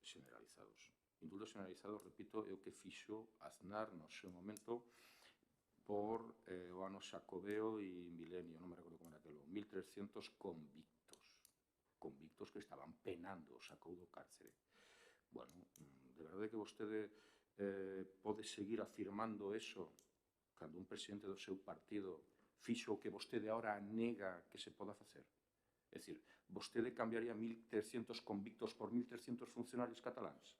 generalizados. Indulto generalizado, repito, é o que fixo Aznar no seu momento por o ano Xacobeo e Milenio, non me recordo como era aquelo, 1.300 convictos que estaban penando, o sacou do cárcere. Bueno, de verdade que vostede pode seguir afirmando eso cando un presidente do seu partido fixo o que vostede ahora nega que se poda facer? É dicir, vostede cambiaría 1.300 convictos por 1.300 funcionarios cataláns?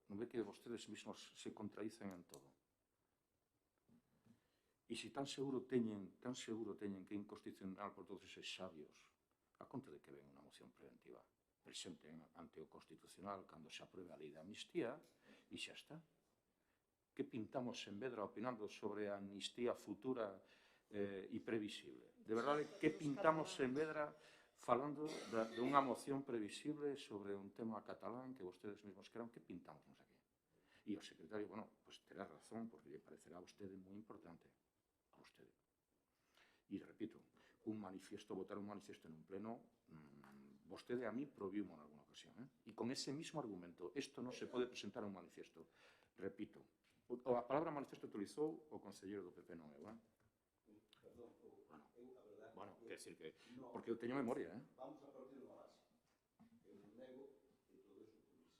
Non ve que vostedes mesmos se contradicen en todo? E se tan seguro teñen que é inconstitucional por todos eses sabios, a conta de que ven unha moción preventiva, presenten ante o Constitucional cando se apruebe a lei de amnistía e xa está. Que pintamos en Vedra opinando sobre a amnistía futura e previsible? De verdade, que pintamos en Vedra falando de unha moción previsible sobre un tema catalán que vostedes mesmos crean? Que pintamos aquí? E o secretario, bueno, pues terá razón, porque lle parecerá a vostede moi importante. A vostede. E repito, votar un manifiesto en un pleno, vostede a mí prohibiu-mo en alguna ocasión, e con ese mismo argumento, isto non se pode presentar un manifiesto. Repito, a palabra manifiesto utilizou o conselleiro do PP, non eu, Bueno, quer decir que... Porque eu teño memoria, Vamos a partir de unha base. Eu non nego que todo eso ocurrise.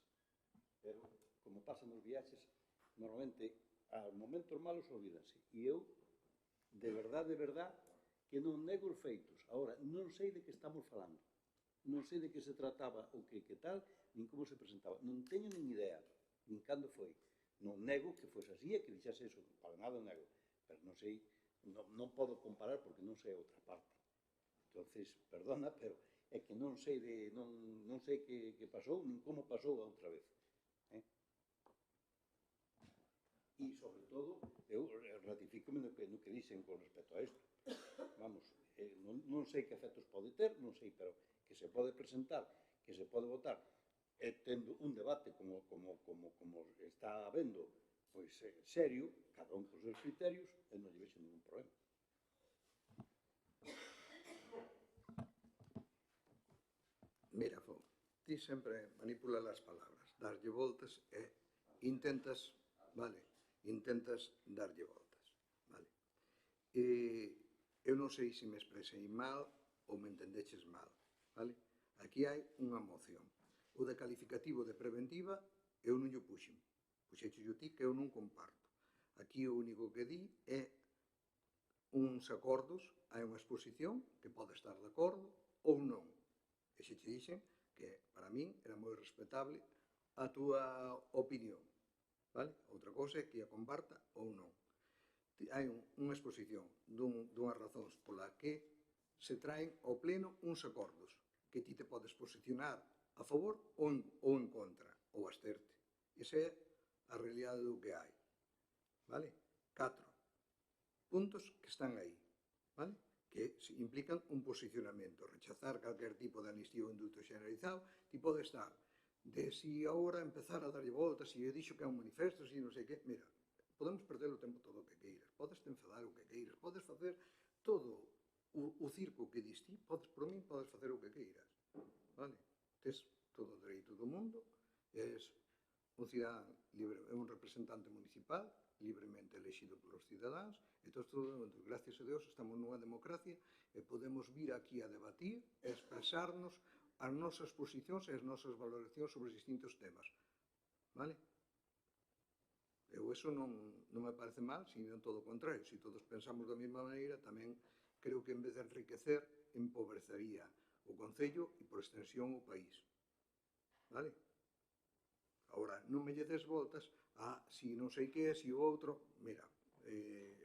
Pero, como pasa nos viaxes, normalmente, aos momentos malos olvídanse. E eu, de verdade, que non nego os feitos. Agora, non sei de que estamos falando. Non sei de que se trataba ou que tal, nin como se presentaba. Non teño nin idea, nin cando foi. Non nego que fose así e que dixase eso. Para nada nego. Pero non sei, non podo comparar porque non sei a outra parte. Entonces, perdona, pero é que non sei non sei que pasou, nin como pasou a outra vez. E, sobre todo, eu ratifico-me no que dixen con respecto a isto. Vamos, non sei que efectos pode ter, non sei, pero que se pode presentar, que se pode votar, tendo un debate como está habendo, pois serio, cada un cos seus criterios, e non lle vexo ningún problema. Mira, Fon, ti sempre manipulas as palabras, darlle voltas e intentas, vale, intentas darlle voltas, vale. Eu non sei se me expresei mal ou me entendeches mal, vale? Aquí hai unha moción. O de calificativo de preventiva eu non lle puxen. Puxecho ti que eu non comparto. Aquí o único que di é uns acordos, hai unha exposición que pode estar de acordo ou non. E xe che dixen que para min era moi respetable a túa opinión, vale? Outra cousa é que a comparta ou non. Hai unha exposición dunhas razóns pola que se traen ao pleno uns acordos que ti te podes posicionar a favor ou en contra, ou absterte. Esa é a realidade do que hai, vale? 4 puntos que están aí, vale? Que implican un posicionamento, rechazar calquer tipo de amnistía ou indulto generalizado, ti pode estar de si agora empezar a darlle voltas, si eu dixo que é un manifesto, si non sei que, mira, podemos perder o tempo todo o que queiras, podes te enfadar o que queiras, podes facer todo o circo que dis ti, por min podes facer o que queiras, vale? Tes todo o dereito do mundo, és un cidadán libre, é un representante municipal, libremente elexido polos cidadáns, e todo, gracias a Deus, estamos nunha democracia e podemos vir aquí a debatir e expresarnos as nosas posicións e as nosas valoracións sobre os distintos temas, vale? Eu eso non me parece mal, sino todo o contrario. Se todos pensamos da mesma maneira, tamén creo que en vez de enriquecer, empobrecería o Concello e, por extensión, o país. Vale? Agora, non me lle des voltas a si non sei que, si o outro. Mira,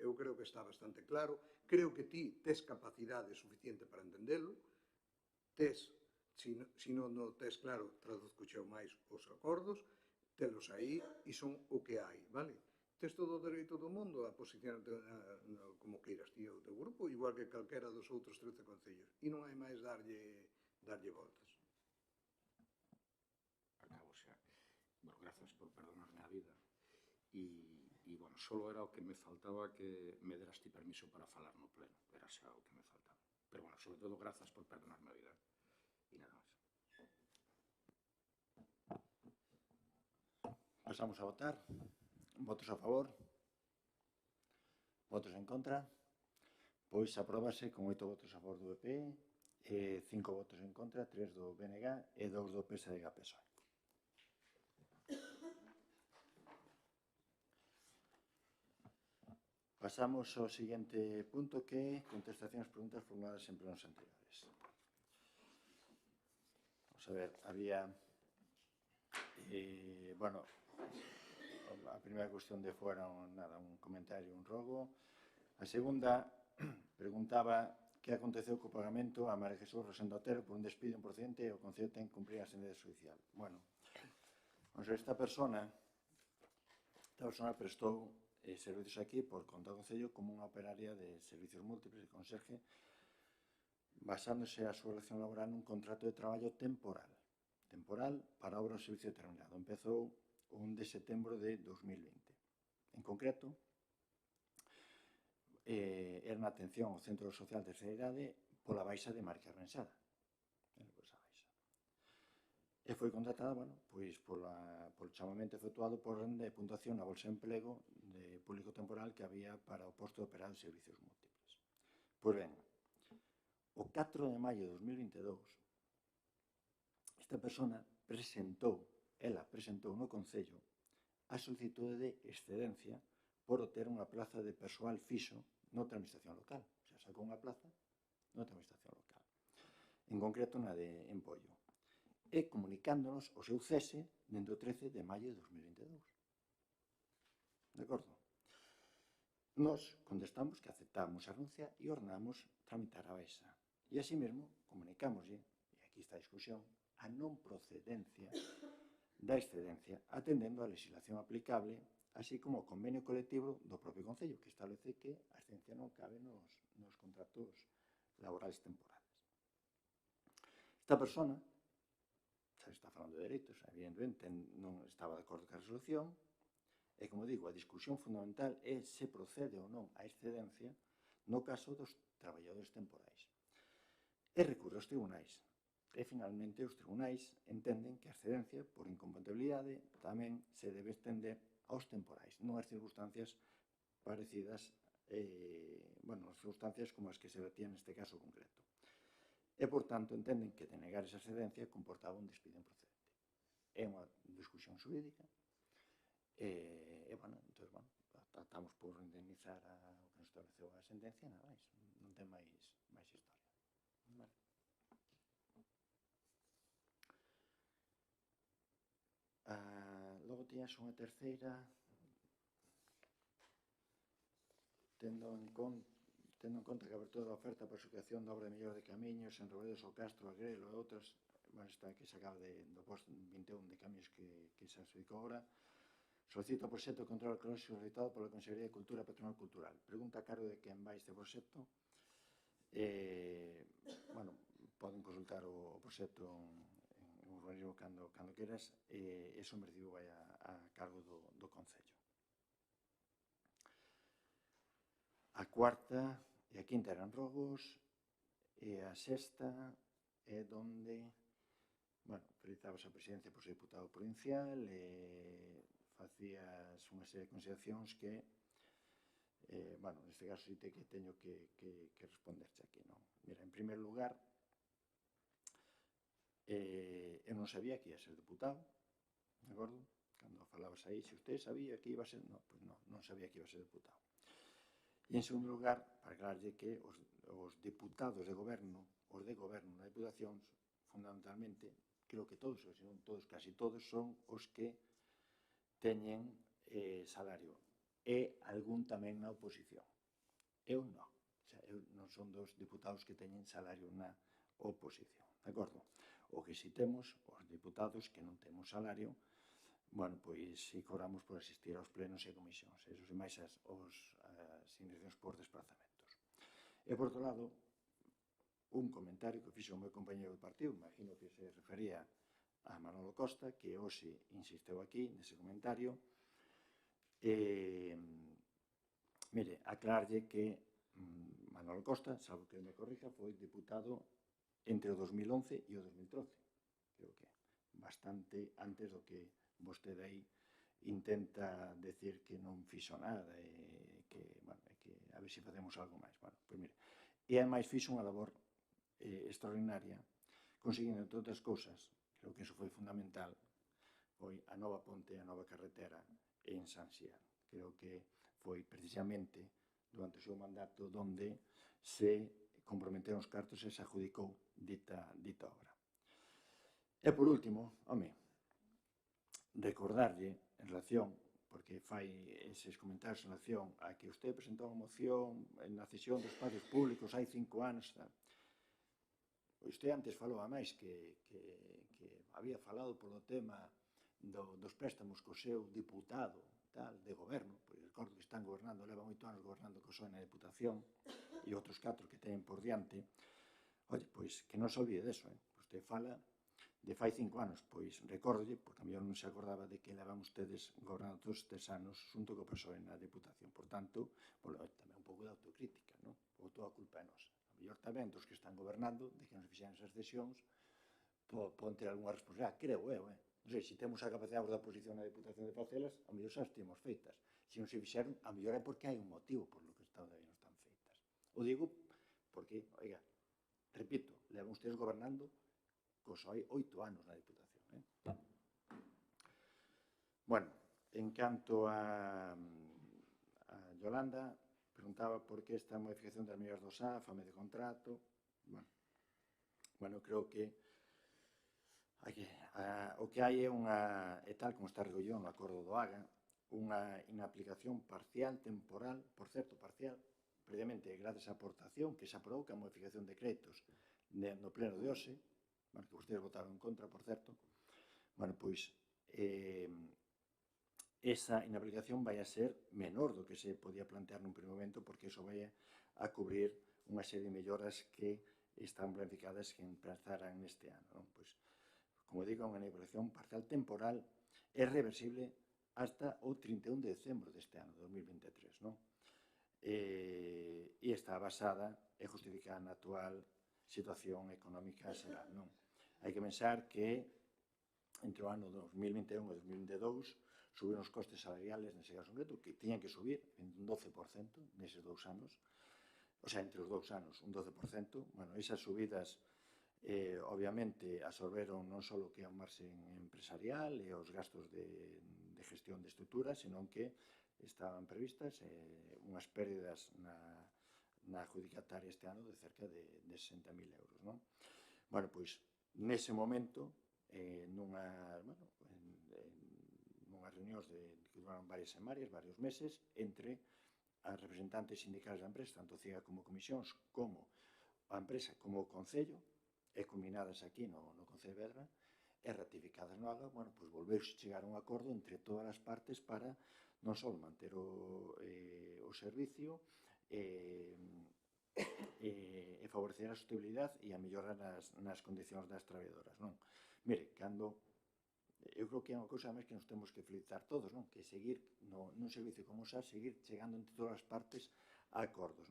eu creo que está bastante claro. Creo que ti tes capacidade suficiente para entendelo. Tes, se non o tes claro, traduzco xeo máis os acordos, telos aí e son o que hai, vale? Tes todo o dereito do mundo a posicionarte como queiras ti o teu grupo, igual que calquera dos outros 13 concellos. E non hai máis darlle voltas. Acabo xa. Bueno, grazas por perdonarme a vida. E, bueno, solo era o que me faltaba que me deras ti permiso para falar no pleno. Era xa o que me faltaba. Pero, bueno, sobre todo, grazas por perdonarme a vida. E nada máis. pasamos a votar. Votos a favor? Votos en contra? Pois apróbase con 8 votos a favor do PP, 5 votos en contra, 3 do BNG e 2 do PSDG-PSOE. Pasamos ao seguinte punto, que é contestación ás preguntas formuladas en plenos anteriores. Vamos a ver, había... bueno, a primeira cuestión de fora un comentario, un rogo. A segunda preguntaba que aconteceu co pagamento a María Jesús Rosendo Otero por un despido improcedente e o Concello ten que cumprir a sentencia judicial. Bueno, esta persona prestou servicios aquí por conta do Concello como unha operaria de servicios múltiples de conserje, basándose a súa relación laboral nun contrato de traballo temporal para obra ou servicio determinado. Empezou o 1 de setembro de 2020. En concreto, era na atención ao Centro Social de Terceira Idade pola Baixa de Marca Rensada. E foi contratada, polo chamamento efectuado por renda de puntuación na Bolsa de Empleo de público temporal que había para o posto de operado de servicios múltiples. Pois ben, o 4 de maio de 2022, esta persona presentou no Concello a solicitude de excedencia por obter unha plaza de persoal fixo noutra administración local. O sea, sacou unha plaza noutra administración local. En concreto, na de Empollo. E comunicándonos o seu cese dentro do 13 de maio de 2022. De acordo? Nos contestamos que aceptábamos a renuncia e ordenamos tramitar a baixa. E así mesmo comunicámoslle, e aquí está a discusión, a non procedencia da excedencia, atendendo a legislación aplicable, así como o convenio colectivo do propio Concello, que establece que a excedencia non cabe nos contratos laborales temporales. Esta persona, xa está falando de dereitos, evidentemente non estaba de acordo ca resolución, e, como digo, a discusión fundamental é se procede ou non a excedencia no caso dos traballadores temporais. E recurre aos tribunais. E, finalmente, os tribunais entenden que a excedencia, por incompatibilidade, tamén se debe estender aos temporais, non as circunstancias parecidas, circunstancias como as que se vertían neste caso concreto. E, por tanto, entenden que denegar esa excedencia comportaba un despido improcedente. É unha discusión xurídica estamos por indemnizar o que nos estableceu a sentencia, nada máis, non ten máis historia. Vale. Logo tiñas unha terceira, tendo en conta que a abertura da oferta para a asociación da obra de mellora de camiños en Robledos ao Castro, Agrelo e outras, esta que se acaba do posto 21 de camiños que se adxudicou agora, solicita o proxecto de control arqueolóxico realizado pola Consellería de Cultura e Patrimonio Cultural. Pregunta a cargo de quen vai este proxecto. Poden consultar o proxecto en urbanismo cando queras, e o recibo vai a cargo do Concello. A cuarta e a quinta eran rogos, e a sexta é donde realizabas a presidencia por ser diputado provincial e facías unha serie de consideracións que, neste caso sí que teño que responderche aquí, non? Mira, en primer lugar, eu non sabía que ia ser diputado, de acordo? Cando falabas aí, se usted sabía que iba a ser... Non sabía que iba a ser diputado. E, en segundo lugar, para aclararlle que os diputados de goberno, os de goberno na Diputación, fundamentalmente, creo que todos, ou se non todos, casi todos, son os que teñen salario, e algún tamén na oposición. Eu non. Eu non son dos diputados que teñen salario na oposición, de acordo? O que si temos, os diputados que non temos salario, pois si cobramos por asistir aos plenos e comisións, esos e máis as indemnizacións por desplazamentos. E, por outro lado, un comentario que fixo o meu compañeiro de partido, imagino que se refería a Manolo Costa, que hoxe insisteu aquí nese comentario. Mire, aclararlle que Manolo Costa, salvo que me corrija, foi diputado entre o 2011 e o 2013. Creo que bastante antes do que vostede aí intenta decir que non fixo nada e que a ver se facemos algo máis. Bueno, pois mire, e ademais fixo unha labor extraordinaria, conseguindo, entre outras cousas, creo que iso foi fundamental, foi a nova ponte, a nova carretera en San Xián. Creo que foi precisamente durante o seu mandato donde se comprometeron os cartos e se adjudicou dita obra. E por último, recordarlle en relación, porque fai eses comentarios en relación a que usted presentou unha moción na cesión dos espacios públicos hai 5 anos, tal. Usted antes falou a máis que había falado polo tema dos préstamos co seu diputado tal, de goberno, pois recordo que están gobernando, levan 8 anos gobernando co PSOE na Deputación e outros 4 que teñen por diante. Oye, pois que non se olvide deso, Usted fala de fai 5 anos, pois recórdolle, porque a mellor non se acordaba de que levan ustedes gobernando todos estes anos xunto co PSOE na Deputación. Por tanto, tamén un pouco de autocrítica, non? Ou toda a culpa é nosa. A mellor tamén dos que están gobernando, de que non se fixeran esas cesións, poden ter algunha responsabilidade, creo eu, Non sei, se temos a capacidade da oposición na Deputación de facelas, a mellor xa as temos feitas. Se non se fixeron, a mellor é porque hai un motivo por lo que todavía non están feitas. O digo porque, oiga, repito, levan ustedes gobernando cos 8 anos na Deputación. Bueno, en canto a Yolanda, preguntaba por que esta modificación das medidas do SAF, a medio contrato. Bueno, creo que o que hai é unha, e tal como está recollido no acordo do AGA, unha inaplicación parcial, temporal, por certo, parcial, previamente gracias á aportación que se aprobou, que a modificación de créditos no pleno de hoxe, que vostedes votaron en contra, por certo, pois esa inaplicación vai a ser menor do que se podía plantear nun primeiro momento, porque iso vai a cubrir unha serie de melloras que están planificadas que empezaran neste ano. Pois, como digo, unha inaplicación parcial temporal é reversible hasta o 31 de decembro deste ano, 2023, e está basada e justificada na actual situación económica xeral, Hai que pensar que entre o ano 2021 e 2022 subiron os costes salariales nese caso concreto, que tiñan que subir un 12% neses 2 anos, o sea, entre os 2 anos, un 12%. Esas subidas obviamente absorberon non só o que é o marxen empresarial e os gastos de gestión de estruturas, senón que estaban previstas unhas pérdidas na adjudicataria este ano de cerca de 60.000 euros. Pois, nese momento, nunhas reunións que duraron varias semanas, varios meses, entre as representantes sindicales da empresa, tanto CIGA como comisións, como a empresa, como o Concello, e culminadas aquí no Concello de Vedra, e ratificadas no AGA, pois volveuse chegar a un acordo entre todas as partes para non só manter o servicio e favorecer a sostenibilidade e a mellora nas condicións das traballadoras. Mire, eu creo que é unha cousa máis que nos temos que felicitar todos, que seguir nun servicio como xa, seguir chegando entre todas as partes a acordos.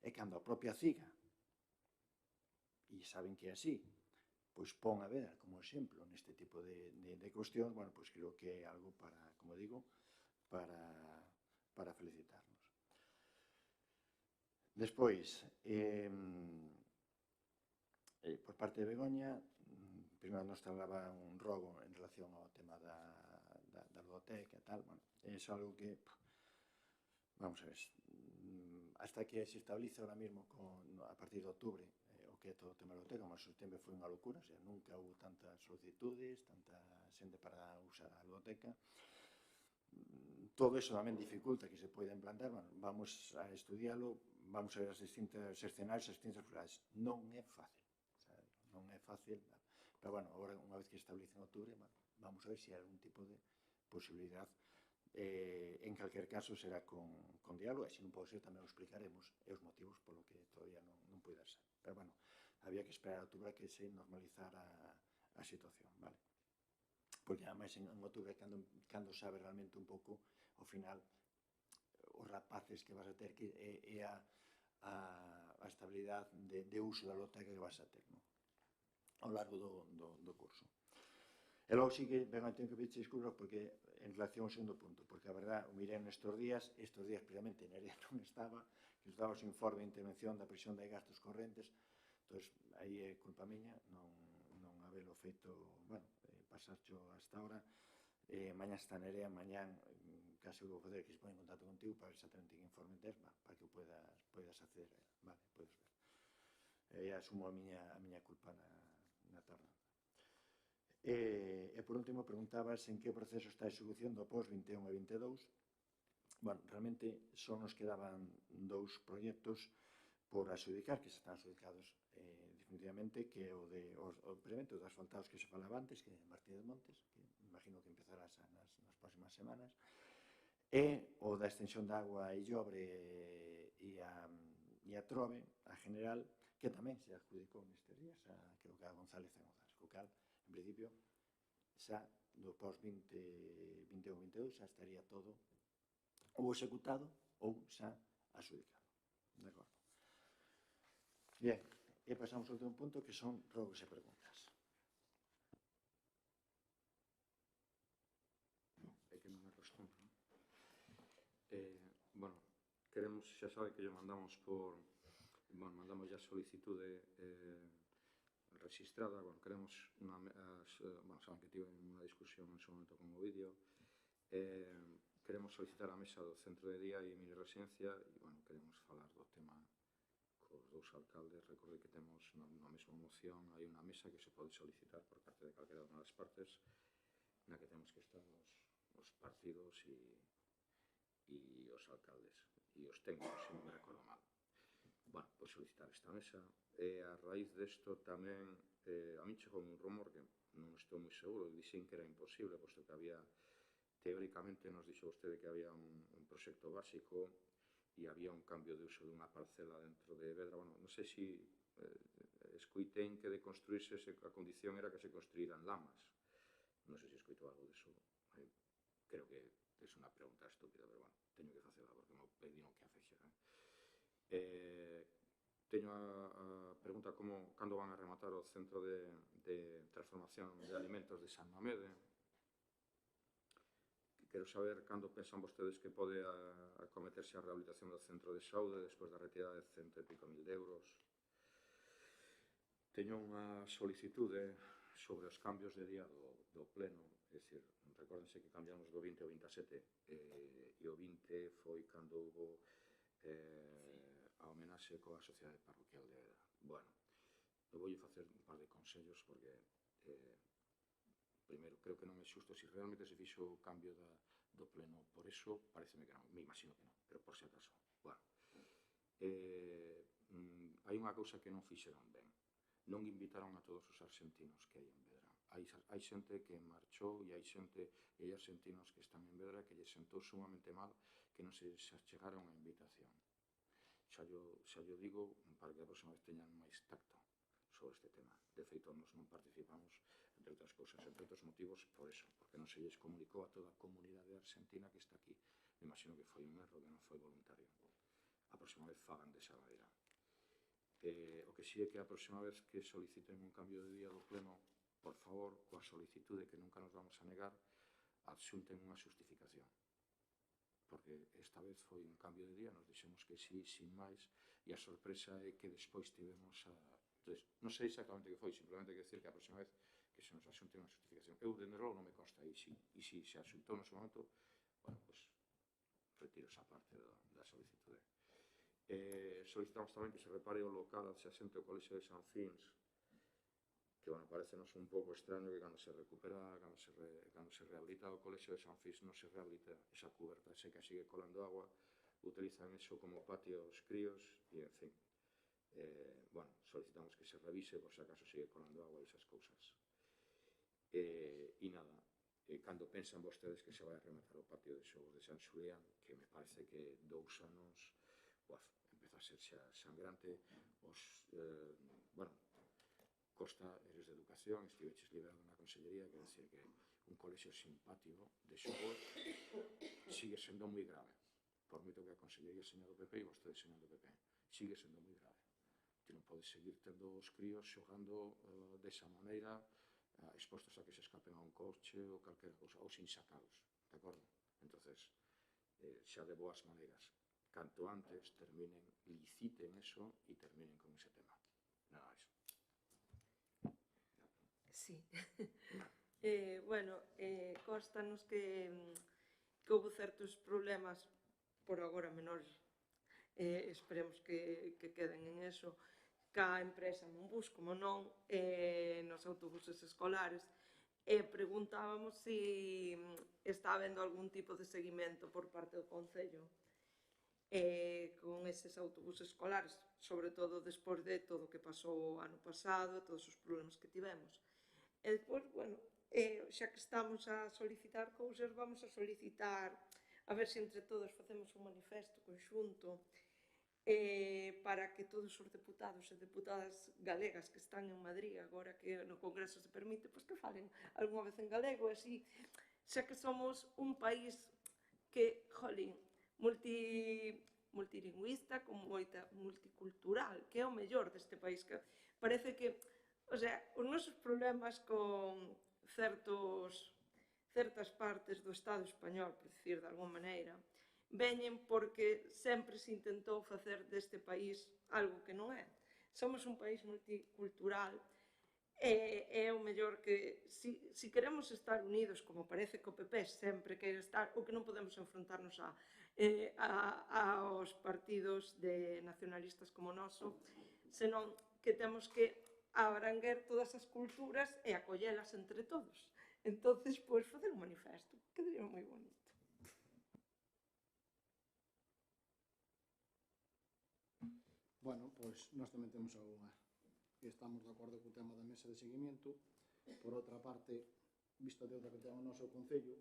E cando a propia CIGA, e saben que é así, pois pon a Vedra como exemplo neste tipo de cuestións, pois creo que é algo para, como digo, para felicitarnos. Despois, por parte de Begoña, primeiro nos traslaba un rogo en relación ao tema da ludoteca e tal. É algo que, vamos a ver, hasta que se estabilice ahora mismo a partir de outubro o que é todo o tema da ludoteca, mas o setembro foi unha locura, nunca houve tantas solicitudes, tanta xente para usar a ludoteca. Todo eso tamén dificulta que se poida implantar. Vamos a estudialo, vamos a ver os distintos escenarios, as distintas posibilidades. Non é fácil, pero, agora, unha vez que se establece en outubro, vamos a ver se hai algún tipo de posibilidade. En calquer caso, será con diálogo, e se non pode ser, tamén o explicaremos, e os motivos polo que todavía non poida ser. Pero, había que esperar a outubro a que se normalizara a situación, vale? Porque, ademais, en outubro, cando sabe realmente un pouco, ao final, os rapaces que vas a ter, que é a estabilidade de uso da ludoteca que vas a ter, ao largo do curso. E logo sí que vengo a tener que pedir disculpas porque en relación ao segundo punto, porque a verdad, o mirei nestes días precisamente Nerea non estaba, que nos daba o informe de intervención da presión de gastos correntes, entón, aí é culpa miña, non habelo feito, bueno, pasarcho hasta ahora, mañá está Nerea, mañá case vou poder que se pone en contacto contigo para ver exactamente que informe tes, para que podas acceder a ela, vale, podes ver. E asumo a miña culpa na tarde. E por último, preguntabas en que proceso está a execución do POS 21 e 22. Bueno, realmente só nos quedaban 2 proxectos por adxudicar, que se están adxudicados definitivamente, que é o precisamente o de asfaltados que se falaba antes, que é Martí de Montes, que imagino que empezará nas próximas semanas, e o da extensión de agua a Illobre e a Trove, a general, que tamén se adjudicou nestes días, creo que a González en Ozas, co cal, en principio, xa do pós-21-22 xa estaría todo ou executado ou xa adjudicado. De acordo. Bien, e pasamos ao último punto, que son rogos e preguntas. É que non me acostumbro. Bueno, queremos, xa sabe que lle mandamos mandamos ya solicitude registrada, bueno, queremos saben que tive unha discusión en su momento con o vídeo, queremos solicitar a mesa do centro de día e mini residencia e, bueno, queremos falar do tema cos dous alcaldes. Recorde que temos na mesma moción, hai unha mesa que se pode solicitar por parte de calquera unha das partes, na que temos que estar os partidos e os alcaldes e os técnicos, se non me recordo mal. Bueno, pois solicitar esta mesa, e a raíz desto tamén a mí chegou un rumor que non estou moi seguro, dixen que era imposible, posto que había, teóricamente nos dixo vostede que había un proxecto básico e había un cambio de uso dunha parcela dentro de Vedra. Bueno, non sei se escuiten que de construirse a condición era que se construíran lamas. Non sei se escuitou algo deso. Creo que é unha pregunta estúpida, pero bueno, teño que facela porque me pediron que a fexe. Teño a pregunta cando van a rematar o centro de transformación de alimentos de San Mamede. Quero saber cando pensan vostedes que pode acometerse a rehabilitación do centro de saúde despois da retirada de 100 e pico mil euros. Teño unha solicitude sobre os cambios de día do pleno, é dicir, recórdense que cambiamos do 20 ao 27 e o 20 foi cando houve a homenaxe coa Sociedade Parroquial de Vedra. Bueno, eu voulle facer un par de consellos porque primeiro, creo que non é xusto se realmente se fixo o cambio do pleno, por eso pareceme que non, me imagino que non, pero por si acaso. Bueno, hai unha cousa que non fixeron ben, non invitaron a todos os argentinos que hai en Vedra. Hai xente que marchou e hai argentinos que están en Vedra que lles sentou sumamente mal que non se chegaron a invitación. Xa llo digo para que a próxima vez teñan máis tacto sobre este tema. De feito, nos non participamos, entre outras cousas, entre outros motivos, por eso, porque non se lles comunicou a toda a comunidade argentina que está aquí. Me imagino que foi un erro, que non foi voluntario. A próxima vez fagan desa maneira. O que si é que a próxima vez que soliciten un cambio de día do pleno, por favor, coa solicitude que nunca nos vamos a negar, adxunten unha justificación. Porque esta vez foi un cambio de día, nos dixemos que sí, sin máis, e a sorpresa é que despois tivemos non sei exactamente que foi, simplemente que decir que a próxima vez que se nos axunte unha justificación. Eu, dende logo, non me consta, e se se axuntou no seu momento, bueno, pois, retiro esa parte da solicitude. Solicitamos tamén que se repare o local adxacente ao Colexio de San Fins, que, bueno, parecenos un pouco extraño que cando se recupera, cando se rehabilita o Colexio de San Fins non se rehabilita esa cuberta seca, sigue colando agua, utilizan eso como patio aos críos e, en fin, bueno, solicitamos que se revise por se acaso sigue colando agua e esas cousas. E nada, cando pensan vostedes que se vai a rematar o patio de xogos de San Xulián, que me parece que 2 anos, empeza a ser xa sangrante, bueno, Costa, eres de Educación, estiveches liberado na Consellería, quero dicir que un colexio sin patio de xogos sigue sendo moi grave. Por moito que a Consellería seña do PP e vostede seña do PP, sigue sendo moi grave. Ti non podes seguir tendo os críos xogando desa maneira expostos a que se escapen a un coche ou calquera cousa, ou sin sacalos, de acordo? Entonces, xa de boas maneiras, canto antes terminen, liciten eso e terminen con ese tema. Nada, eso. Sí. Bueno, constanos que houve certos problemas, por agora menores, esperemos que queden en eso, ca empresa Monbús, como non, nos autobuses escolares, e preguntábamos se está habendo algún tipo de seguimento por parte do Concello con eses autobuses escolares, sobre todo despois de todo o que pasou o ano pasado, todos os problemas que tivemos. E despois, bueno, xa que estamos a solicitar cousas, vamos a solicitar, a ver se entre todos facemos un manifesto conxunto para que todos os deputados e deputadas galegas que están en Madrid, agora que no Congreso se permite, pois que falen algunha vez en galego, e así, xa que somos un país que, jolín, multilingüista, con moita multicultural, que é o mellor deste país, que parece que, o sea, os nosos problemas con certas partes do Estado español, por dicir de alguma maneira, veñen porque sempre se intentou facer deste país algo que non é. Somos un país multicultural e é o mellor que, si queremos estar unidos, como parece que o PP sempre quere estar, o que non podemos enfrontarnos aos partidos de nacionalistas como o noso, senón que temos que abranguer todas as culturas e acollelas entre todos. Entonces, pois, facer un manifesto, quedaría moi bonito. Bueno, pois nós tamén temos algunha. E estamos de acordo co tema da mesa de seguimento. Por outra parte, vista a deuda que ten o noso Concello,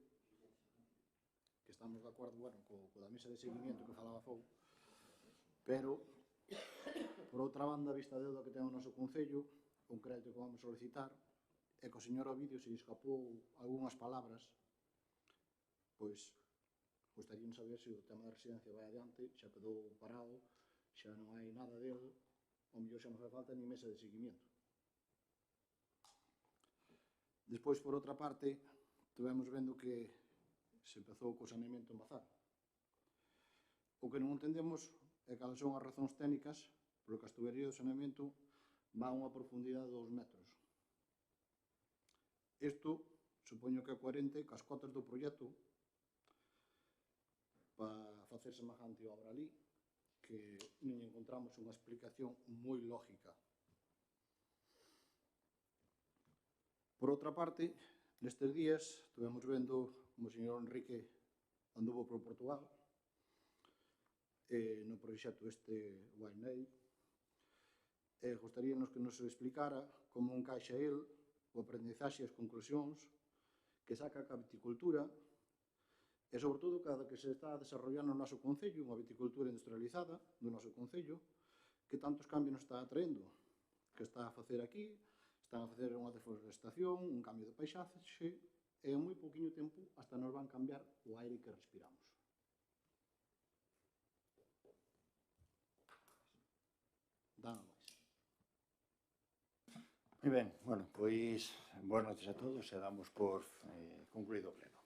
que estamos de acordo, bueno, co da mesa de seguimento que falaba Fou, pero, por outra banda, vista a deuda que ten o noso Concello, un crédito que vamos solicitar, e que o señor Ovidio se escapou algunhas palabras, pois, gostaríamos saber se o tema da residencia vai adiante, xa quedou parado, xa non hai nada dele, o mellor xa non fai falta ni mesa de seguimento. Despois, por outra parte, estivemos vendo que se empezou co saneamento en Bazar. O que non entendemos é cales son as razóns técnicas polo que as tuberías de saneamento van a unha profundidade de 2 metros. Isto, supoño que é coherente cas cotas do proxecto para facer semejante obra ali, que non encontramos unha explicación moi lógica. Por outra parte, nestes días, estivemos vendo como o señor Enrique anduvo por Portugal, no proxecto este Wildlife, e gostaríanos que nos explicara como encaixa el o aprendizaxe e as conclusións que saca ca viticultura e, sobre todo, cada que se está desarrollando no noso Concello, unha viticultura industrializada do noso Concello, que tantos cambios nos está atraendo, que está a facer aquí, están a facer unha deforestación, un cambio de paisaxe, e en moi pouquiño tempo hasta nos van cambiar o aire que respiramos. Nada máis. Moi ben, bueno, pois, boas noches a todos e damos por concluído o pleno.